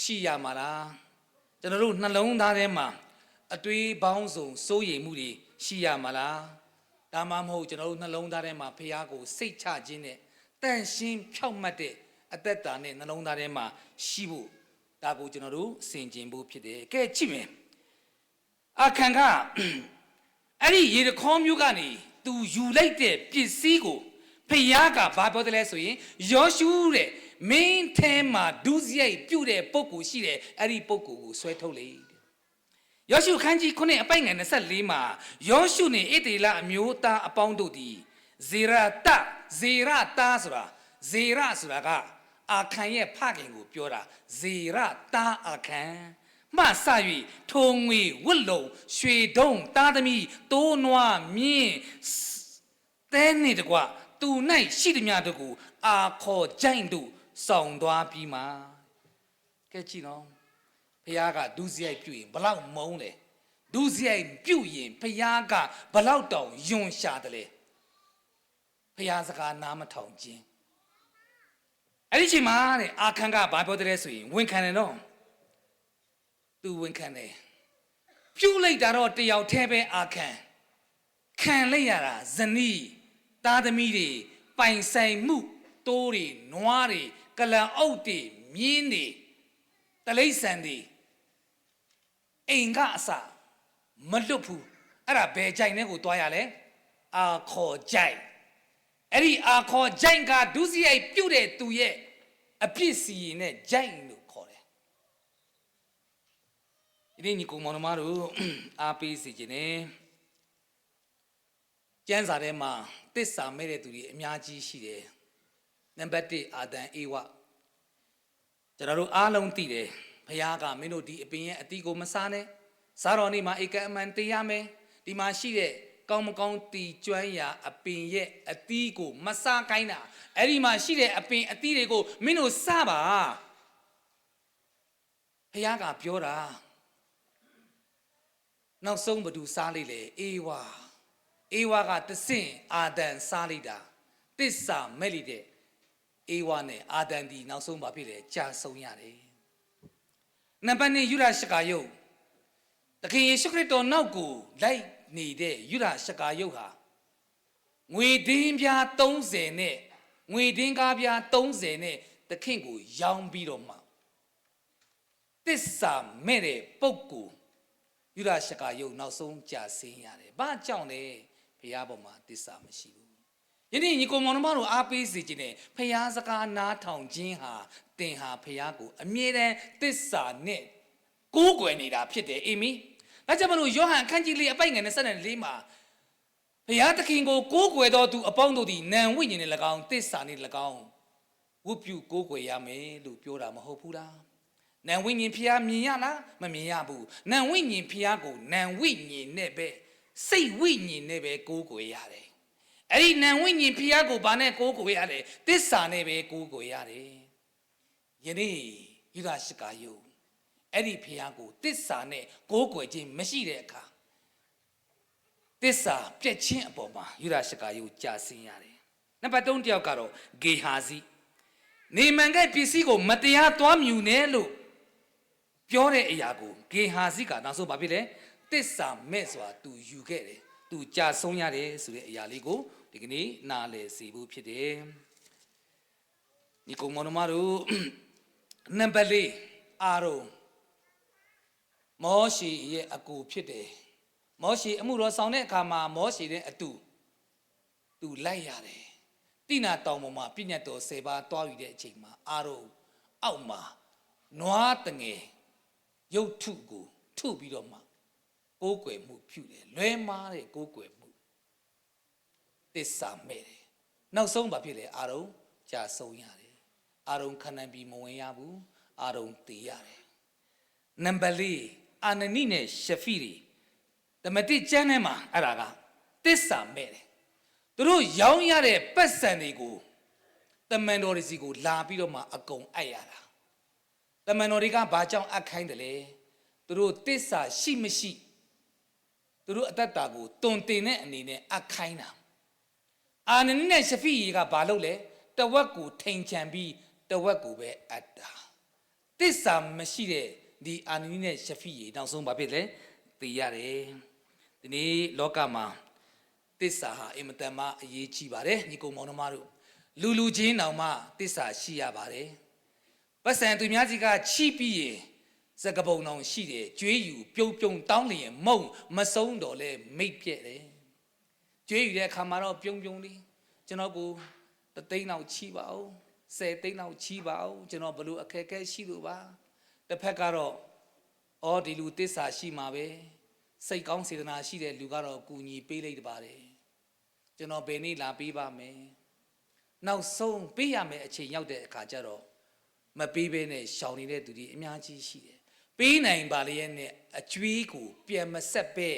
ရှိရမှာလားကျွန်တော်တို့နှလုံးသားထဲမှာအတွေးပေါင်းစုံစိုးရိမ်မှုတွေရှိရမှာလားဒါမှမဟုတ်ကျွန်တော်တို့နှလုံးသားထဲမှာဖျားကိုစိတ်ချခြင်းနဲ့တန်ရှင်းဖြောက်မှတ်တဲ့အသက်တာနဲ့နှလုံးသားထဲမှာရှိဖို့ဒါကိုကျွန်တော်တို့ဆင်ခြင်ဖို့ဖြစ်တယ်ကဲကြည့်မယ်အခန့်ကအဲ့ဒီရေတခေါမျိုးကနေသူယူလိုက်တဲ့ပစ္စည်းကိုဖျားကဘာပြောတယ်လဲဆိုရင်ယောရှုတဲ့မင်းထဲမှာဒုစရိုက်ပြုတ်တဲ့ပုဂ္ဂိုလ်ရှိတယ်အဲ့ဒီပုဂ္ဂိုလ်ကိုဆွဲထုတ်လေယောရှုခန်းကြီး9အပိုင်ငယ်24မှာယောရှုနဲ့ဣသေလအမျိုးသားအပေါင်းတို့သည်ဇေရတာဆိုတာကအာခံရဲ့ဖခင်ကိုပြောတာဇေရတာအာခံမှစ၍ထုံငွေဝတ်လုံရွှေတုံးသားသမီးတိုးနွားမြင်းတဲနှင့်တကွသူ၌ရှိသည်များတို့ကိုအာခေါ်ကြိုင်တို့ဆောင်သွားပြီးမှကဲကြည့်နော်ဖျားကဒုစရိုက်ပြုရင်ဘလောက်မုန်းလဲဒုစရိုက်ပြုရင်ဖျားကဘလောက်တောင်ယွန်ရှာတယ်လေဖျားစကားနားမထောင်ခြင်းအဲ့ဒီချိန်မှာတဲ့အာခံကဘာပြောတယ်လဲဆိုရင်ဝန်ခံတယ်နော်သူဝန်ခံတယ်ပြုတ်လိုက်တာတော့တယောက်တည်းပဲအာခံလိုက်ရတာဇနီးသားသမီးတွေပိုင်ဆိုင်မှုတိုးတွေနွားတွေကလန်အုပ်တွေမြင်းတွေတလိษံတွေအိမ်ကအစမလွတ်ဘူးအဲ့ဒါဘယ်ကြိုင်နဲ့ကိုတွားရလဲအာခေါ်ကြိုင်အဲ့ဒီအာခေါ်ကြိုင်ကဒုစရိုက်ပြုတ်တဲ့သူရဲ့အပြစ်စီရင်နဲ့ကြိုင်လို့ခေါ်တယ်ဒီနေ့ညီကောင်မောင်နှမတို့အားပေးစီခြင်းနဲ့ကျမ်းစာထဲမှာသစ္စာမဲ့တဲ့သူတွေအများကြီးရှိတယ်နံပါတ်1အာဒံအေဝကျွန်တော်တို့အားလုံးသိတယ်ဘုရားကမင်းတို့ဒီအပင်ရဲ့အတီးကိုမစားနဲ့စားတော်နေ့မှာဧကအမှန်တရားမယ်ဒီမှာရှိတဲ့ကောင်းမကောင်းတီကျွမ်းရာအပင်ရဲ့အတီးကိုမစားခိုင်းတာအဲ့ဒီမှာရှိတဲ့အပင်အတီးတွေကိုမင်းတို့စားပါဘုရားကပြောတာနောက်ဆုံးဘသူစားလိုက်လေအေဝါကတဆင့်အာဒံစားလိုက်တာတစ္ဆာမဲ့လိတဲ့အေဝါနဲ့အာဒံဒီနောက်ဆုံးဘာဖြစ်လဲကြာဆုံးရတယ်နံပါတ်2ယူရရှကာယုတ်သခင်ယေရှုခရစ်တော်နောက်ကိုလိုက်နေတဲ့ယူရရှကာယုတ်ဟာငွေဒင်းပြား30နဲ့ငွေဒင်းကားပြား30နဲ့သခင်ကိုရောင်းပြီးတော့မှတစ္ဆာမဲ့တဲ့ပုဂ္ဂိုလ်ယူရရှကာယုတ်နောက်ဆုံးကြာဆင်းရတယ်ဘာကြောင့်လဲဘုရားပေါ်မှာတစ္ဆာမရှိဘူး ယနေ့ညီကောင်မောင်နှမတို့အားပေးစေခြင်းနဲ့ဖခင်စကားနားထောင်ခြင်းဟာတင်ဟာဖခင်ကိုအမြဲတမ်းသစ္စာနဲ့ကိုးကွယ်နေတာဖြစ်တယ်အာမင်ဒါကြောင့်မလို့ယောဟန်အခန်းကြီး၄အပိုင်ငယ်24မှာဘုရားသခင်ကိုကိုးကွယ်တော်သူအပေါင်းတို့သည်နံဝိညာဉ်နဲ့၎င်းသစ္စာနဲ့၎င်းဝတ်ပြုကိုးကွယ်ရမယ်လို့ပြောတာမဟုတ်ဘူးလားနံဝိညာဉ်ဖျားမြင်ရလားမမြင်ရဘူးနံဝိညာဉ်ဖျားကိုနံဝိညာဉ်နဲ့ပဲစိတ်ဝိညာဉ်နဲ့ပဲကိုးကွယ်ရတယ်အဲ့ဒီနံဝိညာဉ်ဖျားကိုဘာနဲ့ကိုးကွယ်ရတယ်သစ္စာနဲ့ပဲကိုးကွယ်ရတယ်ယနေ့ယူဒရှကာယုအဲ့ဒီဖျားကိုသစ္စာနဲ့ကိုးကွယ်ခြင်းမရှိတဲ့အခါသစ္စာပြည့်ချင်းအပေါ်မှာယူဒရှကာယုကြာဆင်းရတယ်နံပါတ်3တယောက်ကတော့ဂေဟာဇီနေမန်ကပစ္စည်းကိုမတရားသွားမြူနေလို့ပြောတဲ့အရာကိုဂေဟာဇီကနောက်ဆုံးဘာဖြစ်လဲသစ္စာမဲ့စွာသူယူခဲ့တယ်သူကြာဆုံးရတယ်ဆိုတဲ့အရာလေးကိုဒီကနေ့နားလည်စေဖို့ဖြစ်တယ်ဒီကောင်မောင်မတို့နံပါတ်4အာရုံမောရှေရဲ့အကူဖြစ်တယ်မောရှေအမှုတော်ဆောင်တဲ့အခါမှာမောရှေတဲ့အတူသူလိုက်ရတယ်တိနာတောင်ပေါ်မှာပြညတ်တော်10ပါးတွားယူတဲ့အချိန်မှာအာရုံအောက်မှာနွားတငယ်ရုပ်ထုကိုထုပြီးတော့မှကိုးကွယ်မှုပြုတယ်လွဲမားတဲ့ကိုးကွယ်မှုသစ္စာမဲ့တယ်နောက်ဆုံးဘာဖြစ်လဲအာရုံကြာဆုံးရတယ်အာရုံခန္ဓာပြီးမဝင်ရဘူးအာရုံတည်ရတယ်နံပါတ်4အာနနိနဲ့ရှဖီရီတမတိကျမ်းထဲမှာအဲ့ဒါကသစ္စာမဲ့တယ်သူတို့ရောင်းရတဲ့ပတ်စံတွေကိုတမန်တော်တွေစီကိုလာပြီးတော့မှအကုန်အပ်ရတာတမန်တော်တွေကဘာကြောင့်အပ်ခိုင်းတယ်လဲသူတို့သစ္စာရှိမရှိသူတို့အတ္တတာကိုတုံတင်တဲ့အနေနဲ့အပ်ခိုင်းတာအာနနိနဲ့ရှဖီရီကဘာလုပ်လဲတဝက်ကိုထိန်ချန်ပြီးတဝက်ကိုပဲအပ်တာသစ္စာမရှိတဲ့ဒီအာနနိနဲ့ရှဖီရီနောက်ဆုံးဘာဖြစ်လဲသိရတယ်ဒီနေ့လောကမှာသစ္စာဟာအင်မတန်မှအရေးကြီးပါတယ်ညီကောင်မောင်နှမတို့လူချင်းတောင်မှသစ္စာရှိရပါတယ်ပတ်စံသူများစီကချီးပြီးရင်စကပုံတောင်ရှိတယ်ကြွေးယူပြုံးပြုံးတောင်းလျင်မုံမဆုံးတော့လဲမိတ်ပြက်တယ်ကြွေးယူတဲ့အခါမှာတော့ပြုံးပြုံးလေးကျွန်တော်ကို3 သိန်းလောက်ချီးပါဦး10 သိန်းလောက်ချီးပါဦးကျွန်တော်ဘလို့အခက်အခဲရှိလို့ပါတစ်ဖက်ကတော့အော်ဒီလူသစ္စာရှိမှာပဲစိတ်ကောင်းစေတနာရှိတဲ့လူကတော့ကူညီပေးလိုက်တပါတယ်ကျွန်တော်ဘယ်နေ့လာပေးပါမယ်နောက်ဆုံးပေးရမယ်အချိန်ရောက်တဲ့အခါကျတော့မပေးဘဲနဲ့ရှောင်နေတဲ့သူတွေအများကြီးရှိတယ်ပေးနိုင်ပါလေရဲ့နဲ့အကျွေးကိုပြန်မဆက်ပဲ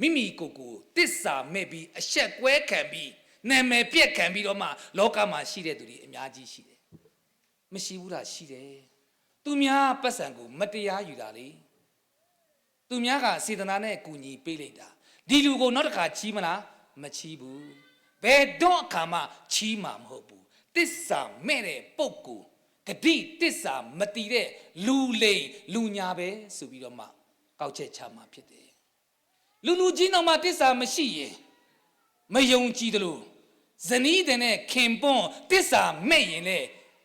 မိမိကိုတစ္ဆာမဲ့ပြီးအဆက်ကွဲခံပြီးနာမည်ပြက်ခံပြီးတော့မှလောကမှာရှိတဲ့သူတွေအများကြီးရှိတယ်မရှိဘူးလားရှိတယ်သူများပတ်စံကိုမတရားယူတာလေသူများကစေတနာနဲ့ကူညီပေးလိုက်တာဒီလူကိုနောက်တစ်ခါချီးမလားမချီးဘူးဘယ်တော့အခါမှချီးမှာမဟုတ်ဘူးတစ္ဆာမဲ့တဲ့ပုဂ္ဂိုလ်ဂတိတစ္ဆာမတည်တဲ့လူလိမ်လူညာပဲဆိုပြီးတော့မှကောက်ချက်ချမှာဖြစ်တယ်လူကြီးနောက်မှတစ္ဆာမရှိရင်မယုံကြည်တယ်လို့ဇနီးတဲ့နဲ့ခင်ပွန်းတစ္ဆာမဲ့ရင်လေ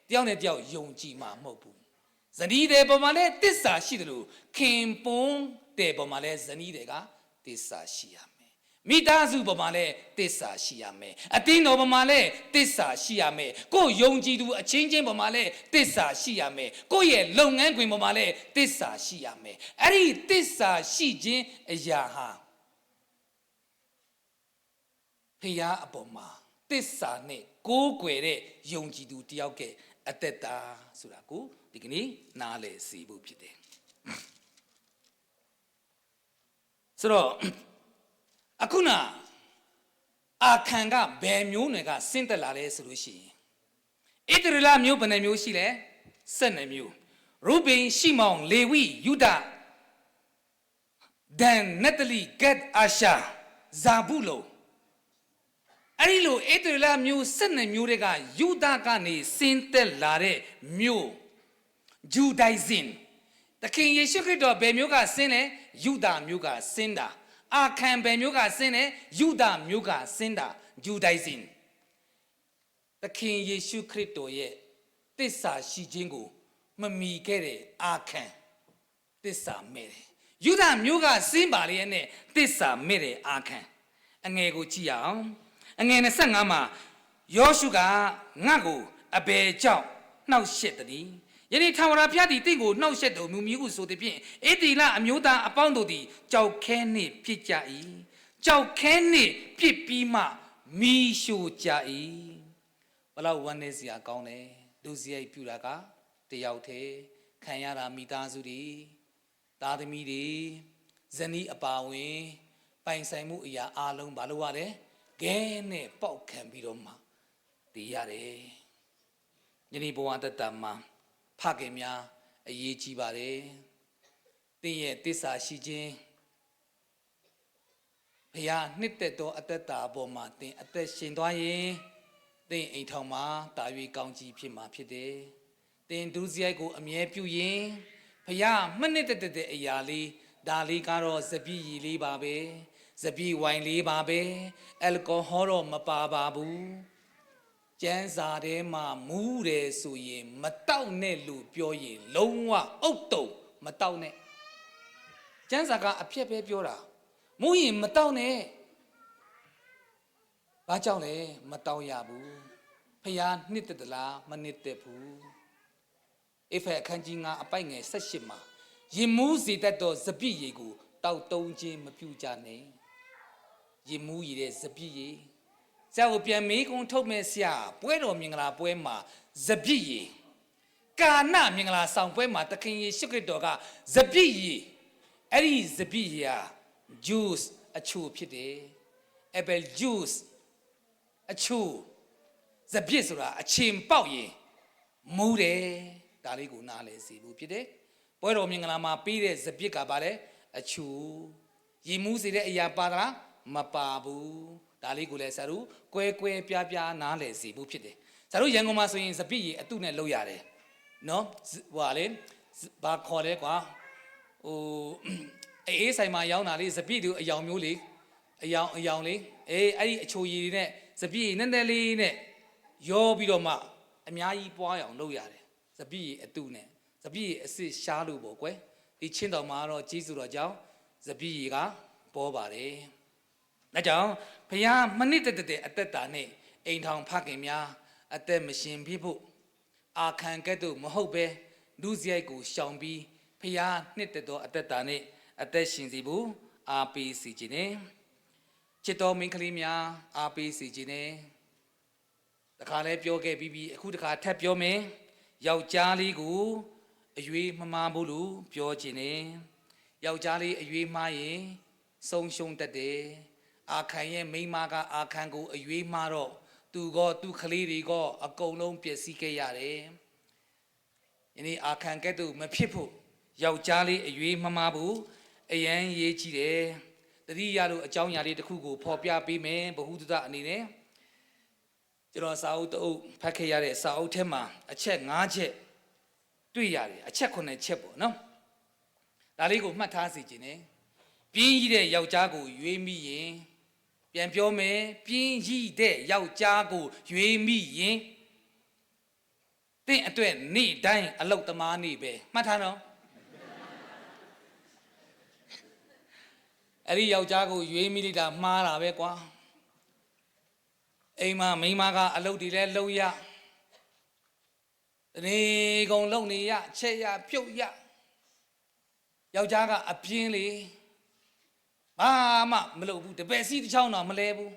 တယောက်နဲ့တယောက်ယုံကြည်မှာမဟုတ်ဘူးဇနီးတဲ့ပုံမှာလည်းတစ္ဆာရှိတယ်လို့ခင်ပွန်းတဲ့ပုံမှာလည်းဇနီးတွေကတစ္ဆာရှိရမယ်မိသားစုပုံမှာလည်းတစ္ဆာရှိရမယ်အတင်းတော်ပုံမှာလည်းတစ္ဆာရှိရမယ်ကိုယ်ယုံကြည်သူအချင်းချင်းပုံမှာလည်းတစ္ဆာရှိရမယ်ကိုယ့်ရဲ့လုပ်ငန်းခွင်ပုံမှာလည်းတစ္ဆာရှိရမယ်အဲ့ဒီတစ္ဆာရှိခြင်းအရာဟာဖျားအပေါ်မှာတစ္ဆာနဲ့ကိုးကွယ်တဲ့ယုံကြည်သူတယောက်ကအသက်တာဆိုတာကိုဒီကနေ့နားလည်စေဖို့ဖြစ်တယ်ဆိုတော့အခုနအာခံကဘယ်မျိုးတွေကဆင်းသက်လာလဲဆိုလို့ရှိရင်ဣသရေလမျိုးဘယ်နှမျိုးရှိလဲ12မျိုးရူဘင်ရှိမောင်လေဝိယုဒဒန်နတလီဂတ်အာရှာဇာဘူးလုံအဲ့ဒီလိုဣသရေလမျိုး12မျိုးတွေကယူဒကနေဆင်းသက်လာတဲ့မျိုးဂျူဒိုင်ဇင်တခင်ယေရှုခရစ်တော်ဘယ်မျိုးကဆင်းလဲယူဒမျိုးကဆင်းတာအာခံဘယ်မျိုးကဆင်းလဲယူဒမျိုးကဆင်းတာဂျူဒိုင်ဇင်တခင်ယေရှုခရစ်တော်ရဲ့သစ္စာရှိခြင်းကိုမမီခဲ့တဲ့အာခံသစ္စာမဲ့တယ်ယူဒမျိုးကဆင်းပါလေနဲ့သစ္စာမဲ့တဲ့အာခံအငယ်ကိုကြည့်ရအောင်အငယ်25မှာ ယောရှုကငါ့ကိုအဘယ်ကြောင့်နှောက်ရှက်သည်ယနေ့ထာဝရဘုရားသည်တင့်ကိုနှောက်ရှက်တော်မူမည်ဟုဆိုသည်ဖြင့်အေဒီလအမျိုးသားအပေါင်းတို့သည်ကြောက်ခဲနှင့်ပြစ်ကြ၏ကြောက်ခဲနှင့်ပြစ်ပြီးမှမီးရှို့ကြ၏ဘလောက်ဝမ်းနည်းစရာကောင်းတယ်ဒုစရိုက်ပြုတာကတယောက်တည်းခံရတာမိသားစုတွေသားသမီးတွေဇနီးအပါဝင်ပိုင်ဆိုင်မှုအရာအလုံးဘာလို့ရတယ်ခဲနဲ့ပေါက်ခံပြီးတော့မှတည်ရတယ်ယနေ့ဘဝတတမှာဖခင်များအရေးကြီးပါတယ်တင်းရဲ့တစ္ဆာရှိခြင်းဘုရားနှစ်သက်သောအသက်တာအပေါ်မှာတင်းအသက်ရှင်သွားရင်တင်းအိမ်ထောင်မှာတာ၍ကောင်းကြီးဖြစ်မှာဖြစ်တယ်တင်းဒုစရိုက်ကိုအမြဲပြုရင်ဘုရားမှနှစ်သက်တဲ့အရာလေးဒါလေးကတော့စပီးရည်လေးပါပဲစပီးဝိုင်လေးပါပဲအယ်ကိုဟောတော့မပါပါဘူးကျန်းစာထဲမှာမူးတယ်ဆိုရင်မတောက်နဲ့လို့ပြောရင်လုံးဝအုတ်တုံမတောက်နဲ့ကျန်းစာကအဖြစ်ပဲပြောတာမူးရင်မတောက်နဲ့ဘာကြောင့်လဲမတောက်ရဘူးဖျားနှစ်သက်သလားမနှစ်သက်ဘူးအဖေအခန်းကြီး9အပိုက်ငယ်18မှာရင်မူးစေတတ်သောစပည့်ရည်ကိုတောက်တုံးခြင်းမပြုကြနဲ့ရင်မူးရည်တဲ့စပည့်ရည်ဆရာကိုပြန်မေးခွန်းထုတ်မဲ့ဆရာပွဲတော်မင်္ဂလာပွဲမှာစပည့်ရည်ကာနမင်္ဂလာဆောင်ပွဲမှာသခင်ယေရှုခရစ်တော်ကစပည့်ရည်အဲ့ဒီစပည့်ရည်ဟာ juice အချိုဖြစ်တယ် apple juice အချိုစပည့်ဆိုတာအချင်းပေါက်ရင်မူးတယ်ဒါလေးကိုနားလဲစီဘူးဖြစ်တယ်ပွဲတော်မင်္ဂလာမှာပြီးတဲ့စပည့်ကပါလဲအချိုရင်မူးစေတဲ့အရာပါသလားမပါဘူးဒါလေးကိုလည်းဆရာတို့ကွဲကွဲပြားပြားနားလည်စီဖို့ဖြစ်တယ်ဆရာတို့ရန်ကုန်မှာဆိုရင်စပည့်ရည်အတုနဲ့လုပ်ရတယ်နော်ဟိုဟာလေဘာခေါ်လဲကွာဟိုအေးဆိုင်မှာရောင်းတာလေးစပည့်တို့အယောင်မျိုးလေးအယောင်လေးအဲ့ဒီအချိုရည်နဲ့စပည့်ရည်နည်းနည်းလေးနဲ့ရောပြီးတော့မှအများကြီးပွားအောင်လုပ်ရတယ်စပည့်ရည်အတုနဲ့စပည့်ရည်အစ်စ်ရှားလို့ပေါ့ကွယ်ဒီချင်းတော်မှာတော့ကြီးစုတော်ကြောင့်စပည့်ရည်ကပေါ်ပါတယ်ဒါကြောင့်ဘုရားမနစ်သက်တဲ့အသက်တာနဲ့အိမ်ထောင်ဖခင်များအသက်မရှင်ဖြစ်ဖို့အာခံကဲ့သို့မဟုတ်ပဲလူစရိုက်ကိုရှောင်ပြီးဘုရားနှစ်သက်သောအသက်တာနဲ့အသက်ရှင်စီဖို့အားပေးစီခြင်းနဲ့ချစ်တော်မင်းကလေးများအားပေးစီခြင်းနဲ့တခါလဲပြောခဲ့ပြီးအခုတခါထပ်ပြောမယ်ယောက်ျားလေးကိုအရွေးမမားဘူးလို့ပြောခြင်းနဲ့ယောက်ျားလေးအရွေးမှားရင်ဆုံးရှုံးတတ်တယ်အာခံရဲ့မိန်းမကအာခံကိုအရွေးမှားတော့သူကသူ့ကလေးတွေကအကုန်လုံးပျက်စီးခဲ့ရတယ်။ယနေ့အာခံကဲ့သို့မဖြစ်ဖို့ယောက်ျားလေးအရွေးမမှားဘူးအရန်ရေးကြည့်တယ်။တတိယလို့အကြောင်းအရာလေးတစ်ခုကိုဖော်ပြပေးမယ်ဗဟုသုတအနေနဲ့ကျွန်တော်စာအုပ်တအုပ်ဖတ်ခဲ့ရတဲ့စာအုပ်ထဲမှာအချက်5ချက်တွေ့ရတယ်အချက်9ချက်ပေါ့နော်။ဒါလေးကိုမှတ်ထားစီခြင်းနဲ့ပြင်းကြီးတဲ့ယောက်ျားကိုရွေးမိရင်ပြန်ပြောမယ်ပြင်းကြီးတဲ့ယောက်ျားကိုရွေးမိရင်တင့်အတွက်နေ့တိုင်းအလုတ်သမားနေ့ပဲမှတ်ထားတော့အဲ့ဒီယောက်ျားကိုရွေးမိလိုက်တာမှားတာပဲကွာအိမ်မှာမိန်းမကအလုတ်တွေလဲလုံရနေကုန်လုံနေရချက်ရပြုတ်ရယောက်ျားကအပြင်းလေဘာမှမလုပ်ဘူးတပည့်စီတစ်ချောင်းတော့မလဲဘူး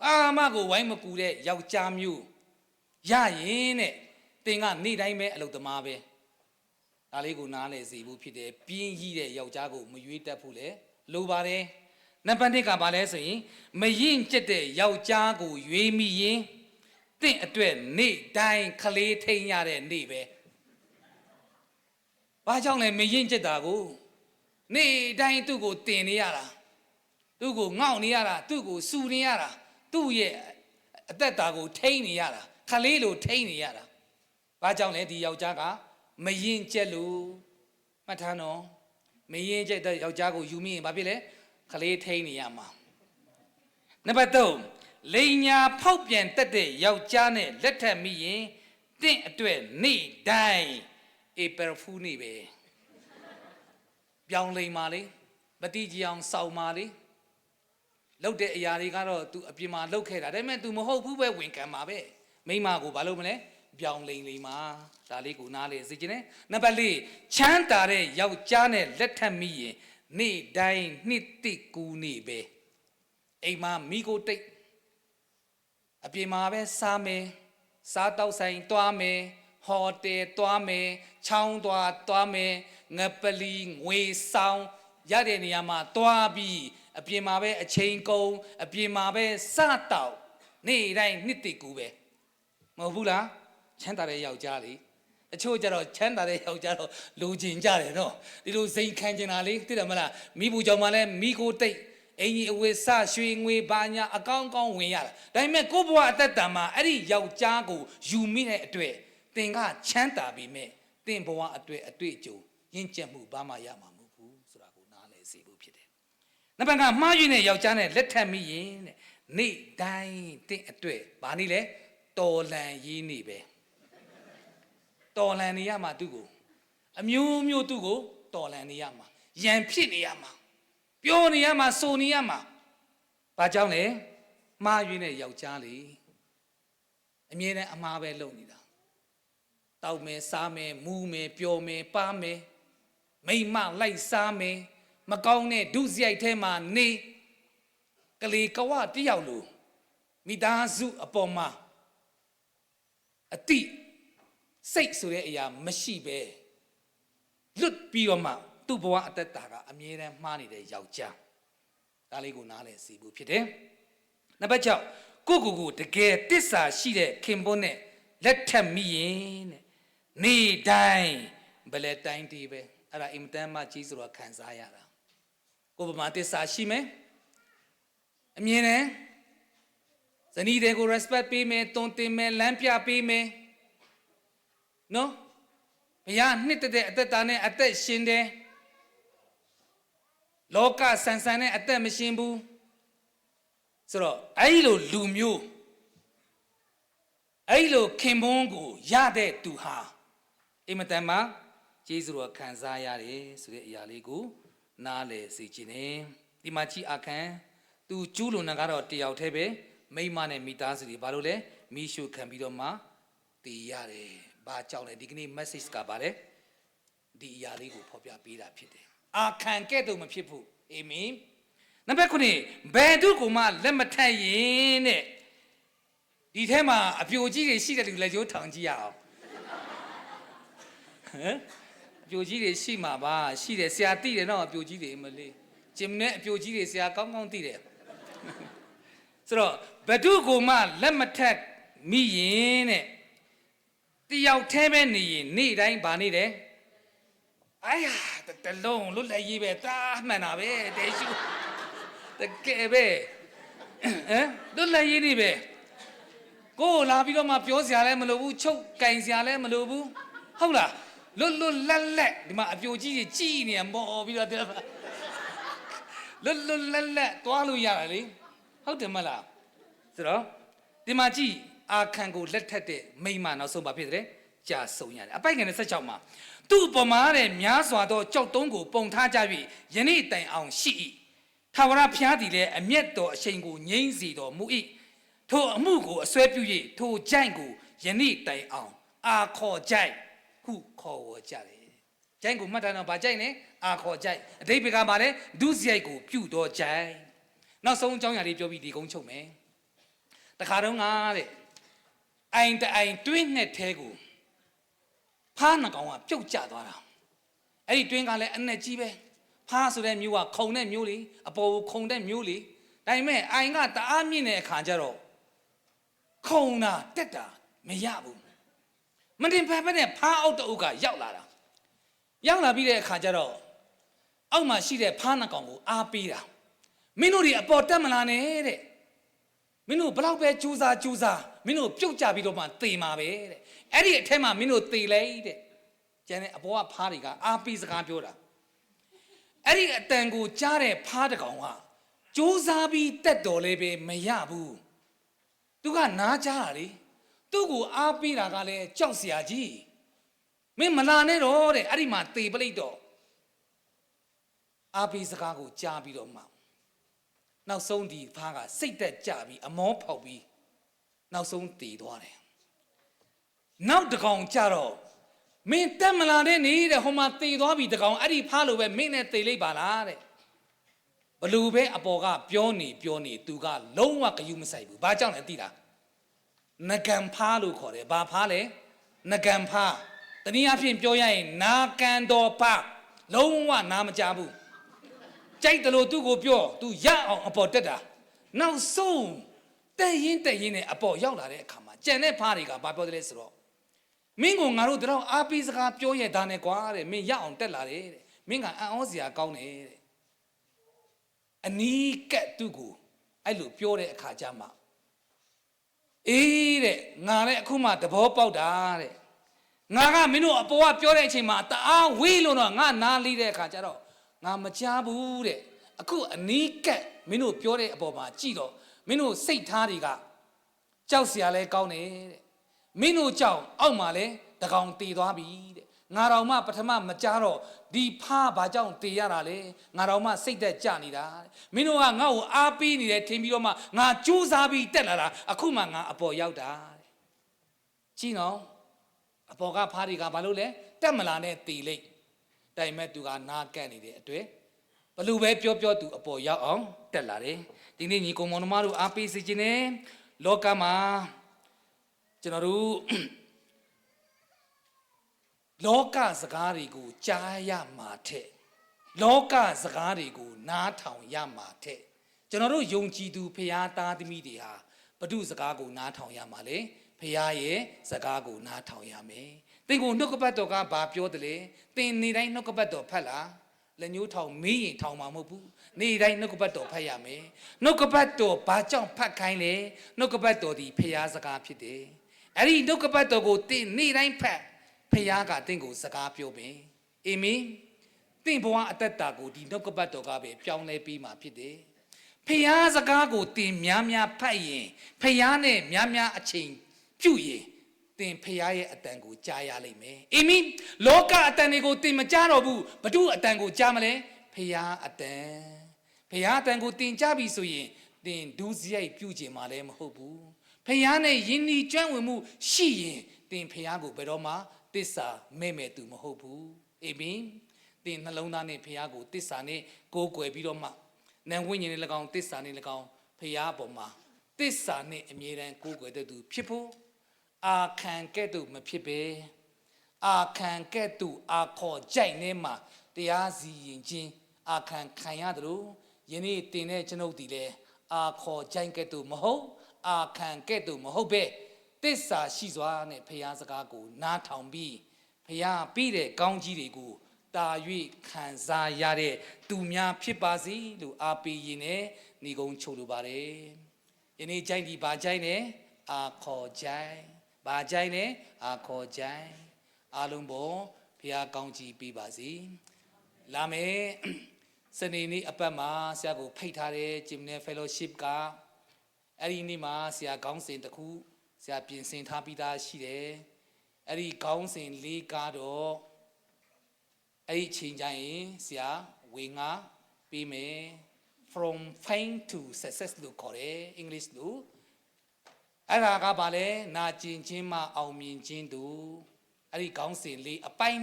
ဘာမှကိုဝိုင်းမကူတဲ့ယောက်ျားမျိုးရရင်တဲ့တင်ကနေ့တိုင်းပဲအလုပ်သမားပဲဒါလေးကိုနားလည်စီဖို့ဖြစ်တယ်ပြင်းကြီးတဲ့ယောက်ျားကိုမရွေးတတ်ဘူးလေလိုပါတယ်နံပါတ်1ကဘာလဲဆိုရင်မရင်ကျက်တဲ့ယောက်ျားကိုရွေးမိရင်တင့်အတွက်နေ့တိုင်းခလေးထိန်ရတဲ့နေ့ပဲဘာကြောင့်လဲမရင်ကျက်တာကိုနေ့တိုင်းသူ့ကိုတင်နေရတာသူ့ကိုငေါ့နေရတာသူ့ကိုစူနေရတာသူ့ရဲ့အသက်တာကိုထိန်းနေရတာခလေးလိုထိန်းနေရတာဘာကြောင့်လဲဒီယောက်ျားကမရင်ကျက်လို့မှတ်ထားနော်မရင်ကျက်တဲ့ယောက်ျားကိုယူမိရင်ဘာဖြစ်လဲခလေးထိန်းနေရမှာနံပါတ်3လိန်ညာဖောက်ပြန်တက်တဲ့ယောက်ျားနဲ့လက်ထပ်မိရင်တင့်အတွက်နေ့တိုင်းဧပြီဖူးနေ့ပဲပြောင်းလိမ်ပါလေမတိကြအောင်စောက်ပါလေ လောက်တဲ့အရာတွေကတော့ तू အပြင်မှာလောက်ခဲ့တာဒါပေမဲ့ तू မဟုတ်ဘူးပဲဝင်ခံမှာပဲမိမကိုဘာလို့မလဲပြောင်းလိန်လိန်မှာဒါလေးကိုနားလေစေချင်တယ်နံပါတ်၄ချမ်းသာတဲ့ယောက်ျားနဲ့လက်ထပ်မိရင်နေ့တိုင်းနှစ်သိကူနေပဲအိမ်မှာမိကိုတိတ်အပြင်မှာပဲစားမယ်စားတောက်ဆိုင်သွားမယ်ဟိုတယ်သွားမယ်ချောင်းသွားမယ်ငပလီငွေဆောင်ရတဲ့နေရာမှာသွားပြီးအပြင်မှာပဲအချိန်ကုန်အပြင်မှာပဲစားတောက်နေ့တိုင်းနှစ်သိကူပဲမဟုတ်ဘူးလားချမ်းသာတဲ့ယောက်ျားလေအချို့ကျတော့ချမ်းသာတဲ့ယောက်ျားတော့လိုချင်ကြတယ်နော်ဒီလိုစိန်ခံကျင်တာလေသိတယ်မလားမိဘူးကြောင့်မှလည်းမိကိုတိတ်အင်ကြီးအဝေးစရွှေငွေဘာညာအကောင်းဝင်ရတာဒါပေမဲ့ကိုဘွားအသက်တာမှာအဲ့ဒီယောက်ျားကိုယူမိတဲ့အတွက်သင်ကချမ်းသာပြီမဲ့သင်ဘဝအတွေ့အကြုံရင့်ကျက်မှုဘာမှရမှာမဟုတ်ဘူးဆိုတာကိုနားလည်စေဖို့ဖြစ်တယ်နံပါတ်5မှားယွင်းတဲ့ယောက်ျားနဲ့လက်ထပ်မိရင်တဲ့နေ့တိုင်းသင်အတွေ့ဘာနည်းလဲတော်လန်ရေးနေပဲတော်လန်နေရမှာသူ့ကိုအမျိုးမျိုးသူ့ကိုတော်လန်နေရမှာရန်ဖြစ်နေရမှာပြောနေရမှာဆိုနေရမှာဘာကြောင့်လဲမှားယွင်းတဲ့ယောက်ျားလေအမြဲတမ်းအမှားပဲလုပ်နေတာတောက်မယ်စားမယ်မူးမယ်ပျော်မယ်ပါမယ်မိမလိုက်စားမယ်မကောင်းတဲ့ဒုစရိုက်ထဲမှာနေကလေးကဝတယောက်လိုမိသားစုအပေါ်မှာအတိစိတ်ဆိုတဲ့အရာမရှိပဲလွတ်ပြီးတော့မှသူ့ဘဝအသက်တာကအမြဲတမ်းမှားနေတဲ့ယောက်ျားဒါလေးကိုနားလည်စီဖို့ဖြစ်တယ်နံပါတ်6ကိုတကယ်တစ္ဆာရှိတဲ့ခင်ပွန်းနဲ့လက်ထပ်မိရင်တဲ့နေ့တိုင်းဘယ်လဲတိုင်းတည်းပဲအဲ့ဒါအင်မတန်မှကြီးစွာခံစားရတာကိုပမာတစ္ဆာရှိမယ်အမြင်နဲ့ဇနီးတွေကို respect ပေးမယ်တုံတင်မယ်လမ်းပြပေးမယ်နော်ဘုရားနှစ်တဲ့အသက်တာနဲ့အသက်ရှင်တယ်လောကဆန်ဆန်နဲ့အသက်မရှင်ဘူးဆိုတော့အဲ့လိုလူမျိုးအဲ့လိုခင်ပွန်းကိုရတဲ့သူဟာအင်မတန်မှကျေးဇူးတော်ခံစားရတယ်ဆိုတဲ့အရာလေးကိုနားလည်စေခြင်းနဲ့ဒီမှာကြည်အခန်းသူကျူးလွန်တာကတော့တယောက်တည်းပဲမိမနဲ့မိသားစုတွေဘာလို့လဲမိရှုခံပြီးတော့မှတည်ရတယ်ဘာကြောင့်လဲဒီကနေ့ message ကပါလေဒီအရာလေးကိုဖော်ပြပေးတာဖြစ်တယ်အခန်းကဲ့သို့မဖြစ်ဘူးအာမင်နံပါတ်9ဘယ်သူကမှလက်မထက်ရင်တဲ့ဒီထဲမှာအပြိုကြီးတွေရှိတဲ့လူလက်ကျိုးထောင်ကြည့်ရအောင်ဟမ်အပြိုကြီးတွေရှိမှာပါရှိတယ်ဆရာသိတယ်နော်အပြိုကြီးတွေမလေးဂျင်နဲ့အပြိုကြီးတွေဆရာကောင်းသိတယ်ဆိုတော့ဘယ်သူကမှလက်မထက်မိရင်တဲ့တယောက်တည်းပဲနေရင်နေ့တိုင်းဗာနေတယ်哎呀，这龙路来一呗，咋么那呗？这就这个呗，路来一哩呗。ကိုလာပြီးတော့မှပြောစရာလည်းမလိုဘူးချုပ်ကင်စရာလည်းမလိုဘူးဟုတ်လားလွတ်လက်ဒီမှာအပြိုကြီးကြီးကြည်နေမော်ပြီးတော့တဲ့လွတ်လက်တွားလို့ရတယ်လေဟုတ်တယ်မလားဆိုတော့ဒီမှာကြည်အာခံကိုလက်ထက်တဲ့မိမနောက်ဆုံးပါဖြစ်တယ်ကြာဆုံးရတယ်အပိုက်ငယ်16မှာသူ့ပမာတဲ့များစွာသောကြောက်တုံးကိုပုံထားကြ၍ယနေ့တိုင်အောင်ရှိ၏ထာဝရဘုရားသည်လည်းအမျက်တော်အရှိန်ကိုငြိမ့်စေတော်မူ၏ထိုအမှုကိုအစွဲပြု၍ထိုကြိုင်ကိုယနေ့တိုင်အောင်အာခေါ်ကြိုင်ဟုခေါ်ဝေါ်ကြတယ်ကြိုင်ကိုမှတ်တာတော့ဗာကြိုင်နဲ့အာခေါ်ကြိုင်အဓိပ္ပာယ်ကပါလေဒုစရိုက်ကိုပြုတော်ကြိုင်နောက်ဆုံးအကြောင်းအရာလေးပြောပြီးဒီကုန်းချုပ်မယ်တခါတော့ငါတဲ့အိုင်တိုင်တွင်းနဲ့ထဲကိုဖားနှကောင်ကပြုတ်ကျသွားတာအဲ့ဒီတွင်းကလည်းအနဲ့ကြီးပဲဖားဆိုတဲ့မျိုးကခုံတဲ့မျိုးလေအပေါ်ကိုခုံတဲ့မျိုးလေဒါပေမဲ့အိုင်ကတအားမြင့်တဲ့အခါကျတော့ခုံတာတက်တာမရဘူးမတင်ဖက်ဖက်နဲ့ဖားအောက်တအုပ်ကရောက်လာပြီးတဲ့အခါကျတော့အောက်မှာရှိတဲ့ဖားနှကောင်ကိုအားပေးတာမင်းတို့တွေအပေါ်တက်မလာနဲ့တဲ့မင်းတို့ဘလောက်ပဲကြိုးစားမင်းတို့ပြုတ်ကြပြီးတော့မှသေမှာပဲတဲ့အဲ့ဒီအထက်မှာမင်းတို့သေလိုက်တဲ့ကျန်တဲ့အပေါ်ကဖားတွေကအားပေးစကားပြောတာအဲ့ဒီအတန်ကိုကြားတဲ့ဖားတကောင်ကကြိုးစားပြီးတက်တော်လဲပဲမရဘူးသူကနားကြားတာလေသူ့ကိုအားပေးတာကလည်းကြောက်စရာကြီးမင်းမလာနဲ့တော့တဲ့အဲ့ဒီမှာသေပလိတ်တော့အားပေးစကားကိုကြားပြီးတော့မှ နောက်ဆုံးဒီဖားကစိတ်သက်ကြပြီးအမောဖောက်ပြီးနောက်ဆုံးတည်သွားတယ်နောက်တကောင်ကြတော့မင်းတက်မလာတဲ့နေတဲ့ဟိုမှာတည်သွားပြီတကောင်အဲ့ဒီဖားလိုပဲမင်းနဲ့တည်လိုက်ပါလားတဲ့ဘလူပဲအပေါ်ကပြောနေသူကလုံးဝဂယုမဆိုင်ဘူးဘာကြောင့်လဲသိလားနဂံဖားလို့ခေါ်တယ်ဘာဖားလဲနဂံဖားတနည်းအားဖြင့်ပြောရရင်နာကန်တော်ဖားလုံးဝနားမကြားဘူးကြိုက်တယ်လို့သူ့ကိုပြောသူရအောင်အပေါ်တက်တာနောက်ဆုံးတဲ့ရင်နဲ့အပေါ်ရောက်လာတဲ့အခါမှာကြံတဲ့ဖားတွေကဘာပြောတယ်လဲဆိုတော့မင်းကငါတို့တော့အားပေးစကားပြောရတာနဲ့ကွာတဲ့မင်းရအောင်တက်လာတယ်တဲ့မင်းကအံ့ဩစရာကောင်းတယ်တဲ့အနီးကပ်သူ့ကိုအဲ့လိုပြောတဲ့အခါကျမှအေးတဲ့ငါလည်းအခုမှသဘောပေါက်တာတဲ့ငါကမင်းတို့အပေါ်ကပြောတဲ့အချိန်မှာတအားဝေးလို့တော့ငါနားလေးတဲ့အခါကျတော့ငါမကြားဘူးတဲ့အခုအနီးကပ်မင်းတို့ပြောတဲ့အပေါ်မှာကြည့်တော့မင်းတို့စိတ်ထားတွေကကြောက်စရာလဲကောင်းတယ်တဲ့မင်းတို့ကြောက်အောက်မှာလဲတကောင်တည်သွားပြီတဲ့ငါတော်မှပထမမကြားတော့ဒီဖားဘာကြောင့်တည်ရတာလဲငါတော်မှစိတ်သက်ကြနေတာတဲ့မင်းတို့ကငါ့ကိုအားပေးနေတယ်ထင်ပြီးတော့မှငါကြိုးစားပြီးတက်လာတာအခုမှငါအပေါ်ရောက်တာတဲ့ကြည့်နော်အပေါ်ကဖားတွေကဘာလို့လဲတက်မလာနဲ့တည်လိုက်တိုင်မဲ့သူကနားကန့်နေတဲ့အတွေ့ဘလူပဲပြောသူအပေါ်ရောက်အောင်တက်လာတယ်ဒီနေ့ညီကောင်မောင်နှမတို့အားပေးစေခြင်းနဲ့လောကမှာကျွန်တော်တို့လောကစကားတွေကိုကြားရမှာတဲ့လောကစကားတွေကိုနားထောင်ရမှာတဲ့ကျွန်တော်တို့ယုံကြည်သူဖခင်သားသမီးတွေဟာဘု து စကားကိုနားထောင်ရမှာလေဖခင်ရဲ့စကားကိုနားထောင်ရမယ်သင်ကိုနှုတ်ကပတ်တော်ကဘာပြောတယ်လဲသင်နေတိုင်းနှုတ်ကပတ်တော်ဖတ်လားလက်ညှိုးထောင်မေးရင်ထောင်မှာမဟုတ်ဘူးနေတိုင်းနှုတ်ကပတ်တော်ဖတ်ရမယ်နှုတ်ကပတ်တော်ဘာကြောင့်ဖတ်ခိုင်းလဲနှုတ်ကပတ်တော်ဒီဖခင်စကားဖြစ်တယ်အဲ့ဒီနှုတ်ကပတ်တော်ကိုသင်နေတိုင်းဖတ်ဖခင်ကသင်ကိုစကားပြောမယ်အာမင်သင်ဘဝအသက်တာကိုဒီနှုတ်ကပတ်တော်ကပဲပြောင်းလဲပြီးမှဖြစ်တယ်ဖခင်စကားကိုသင်များဖတ်ရင်ဖခင်နဲ့များအချိန်ပြုရင်သင်ဖခင်ရဲ့အတန်ကိုကြားရလိမ့်မယ်အာမင်လောကအတန်တွေကိုသင်မကြားတော့ဘူးဘု து အတန်ကိုကြားမလဲဖခင်အတန်ကိုသင်ကြားပြီဆိုရင်သင်ဒုစရိုက်ပြုခြင်းမှလည်းမဟုတ်ဘူးဖခင်နဲ့ယဉ်ဤကျွမ်းဝင်မှုရှိရင်သင်ဖခင်ကိုဘယ်တော့မှသစ္စာမဲ့သူမဟုတ်ဘူးအာမင်သင်နှလုံးသားနဲ့ဖခင်ကိုသစ္စာနဲ့ကိုးကွယ်ပြီးတော့မှနံဝိညာဉ်နဲ့၎င်းသစ္စာနဲ့၎င်းဖခင်အပေါ်မှာသစ္စာနဲ့အမြဲတမ်းကိုးကွယ်တဲ့သူဖြစ်ဖို့အာခံကဲ့သို့မဖြစ်ပဲအာခံကဲ့သို့အာခေါ်ကြိုက်နေမှာတရားစီရင်ခြင်းအာခံခံရတယ်လို့ယနေ့တင်တဲ့ကျွန်ုပ်ဒီလေအာခေါ်ကြိုက်ကဲ့သို့မဟုတ်အာခံကဲ့သို့မဟုတ်ပဲသစ္စာရှိစွာနဲ့ဖခင်စကားကိုနားထောင်ပြီးဖခင်ပြီးတဲ့ကောင်းကြီးတွေကိုတာ၍ခံစားရတဲ့သူများဖြစ်ပါစေလို့အားပေးရင်းနဲ့ညီကုန်းချုပ်လိုပါတယ်ယနေ့ကြိုက်ဒီဘာကြိုက်နဲ့အာခေါ်ကြိုက်ဘာကြိုက်နဲ့အာခေါ်ကြိုက်အားလုံးပေါ်ဖခင်ကောင်းကြီးပေးပါစေလာမယ်စနေနေ့အပတ်မှာဆရာကိုဖိတ်ထားတဲ့ဂျင်နယ် fellowship ကအဲ့ဒီနေ့မှာဆရာခေါင်းစဉ်တစ်ခုဆရာပြင်ဆင်ထားပြီးသားရှိတယ်အဲ့ဒီခေါင်းစဉ်၄ကတော့အဲ့ဒီချိန်ကျရင်ဆရာဝေငါပေးမယ် from fame to success လို့ခေါ်တယ်အင်္ဂလိပ်လို့အဲ့ဒါကဘာလဲနာကျင်ခြင်းမှအောင်မြင်ခြင်းတို့အဲ့ဒီခေါင်းစဉ်၄အပိုင်း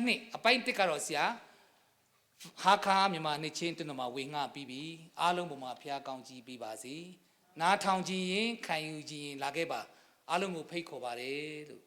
၁ကတော့ဆရာဟာခါမြန်မာနှစ်ချင်းတွင်မှာဝေငှပြီးပြီအားလုံးပေါ်မှာဖျားကောင်းကြီးပေးပါစေနားထောင်ခြင်းရင်ခံယူခြင်းရင်လာခဲ့ပါအားလုံးကိုဖိတ်ခေါ်ပါတယ်လို့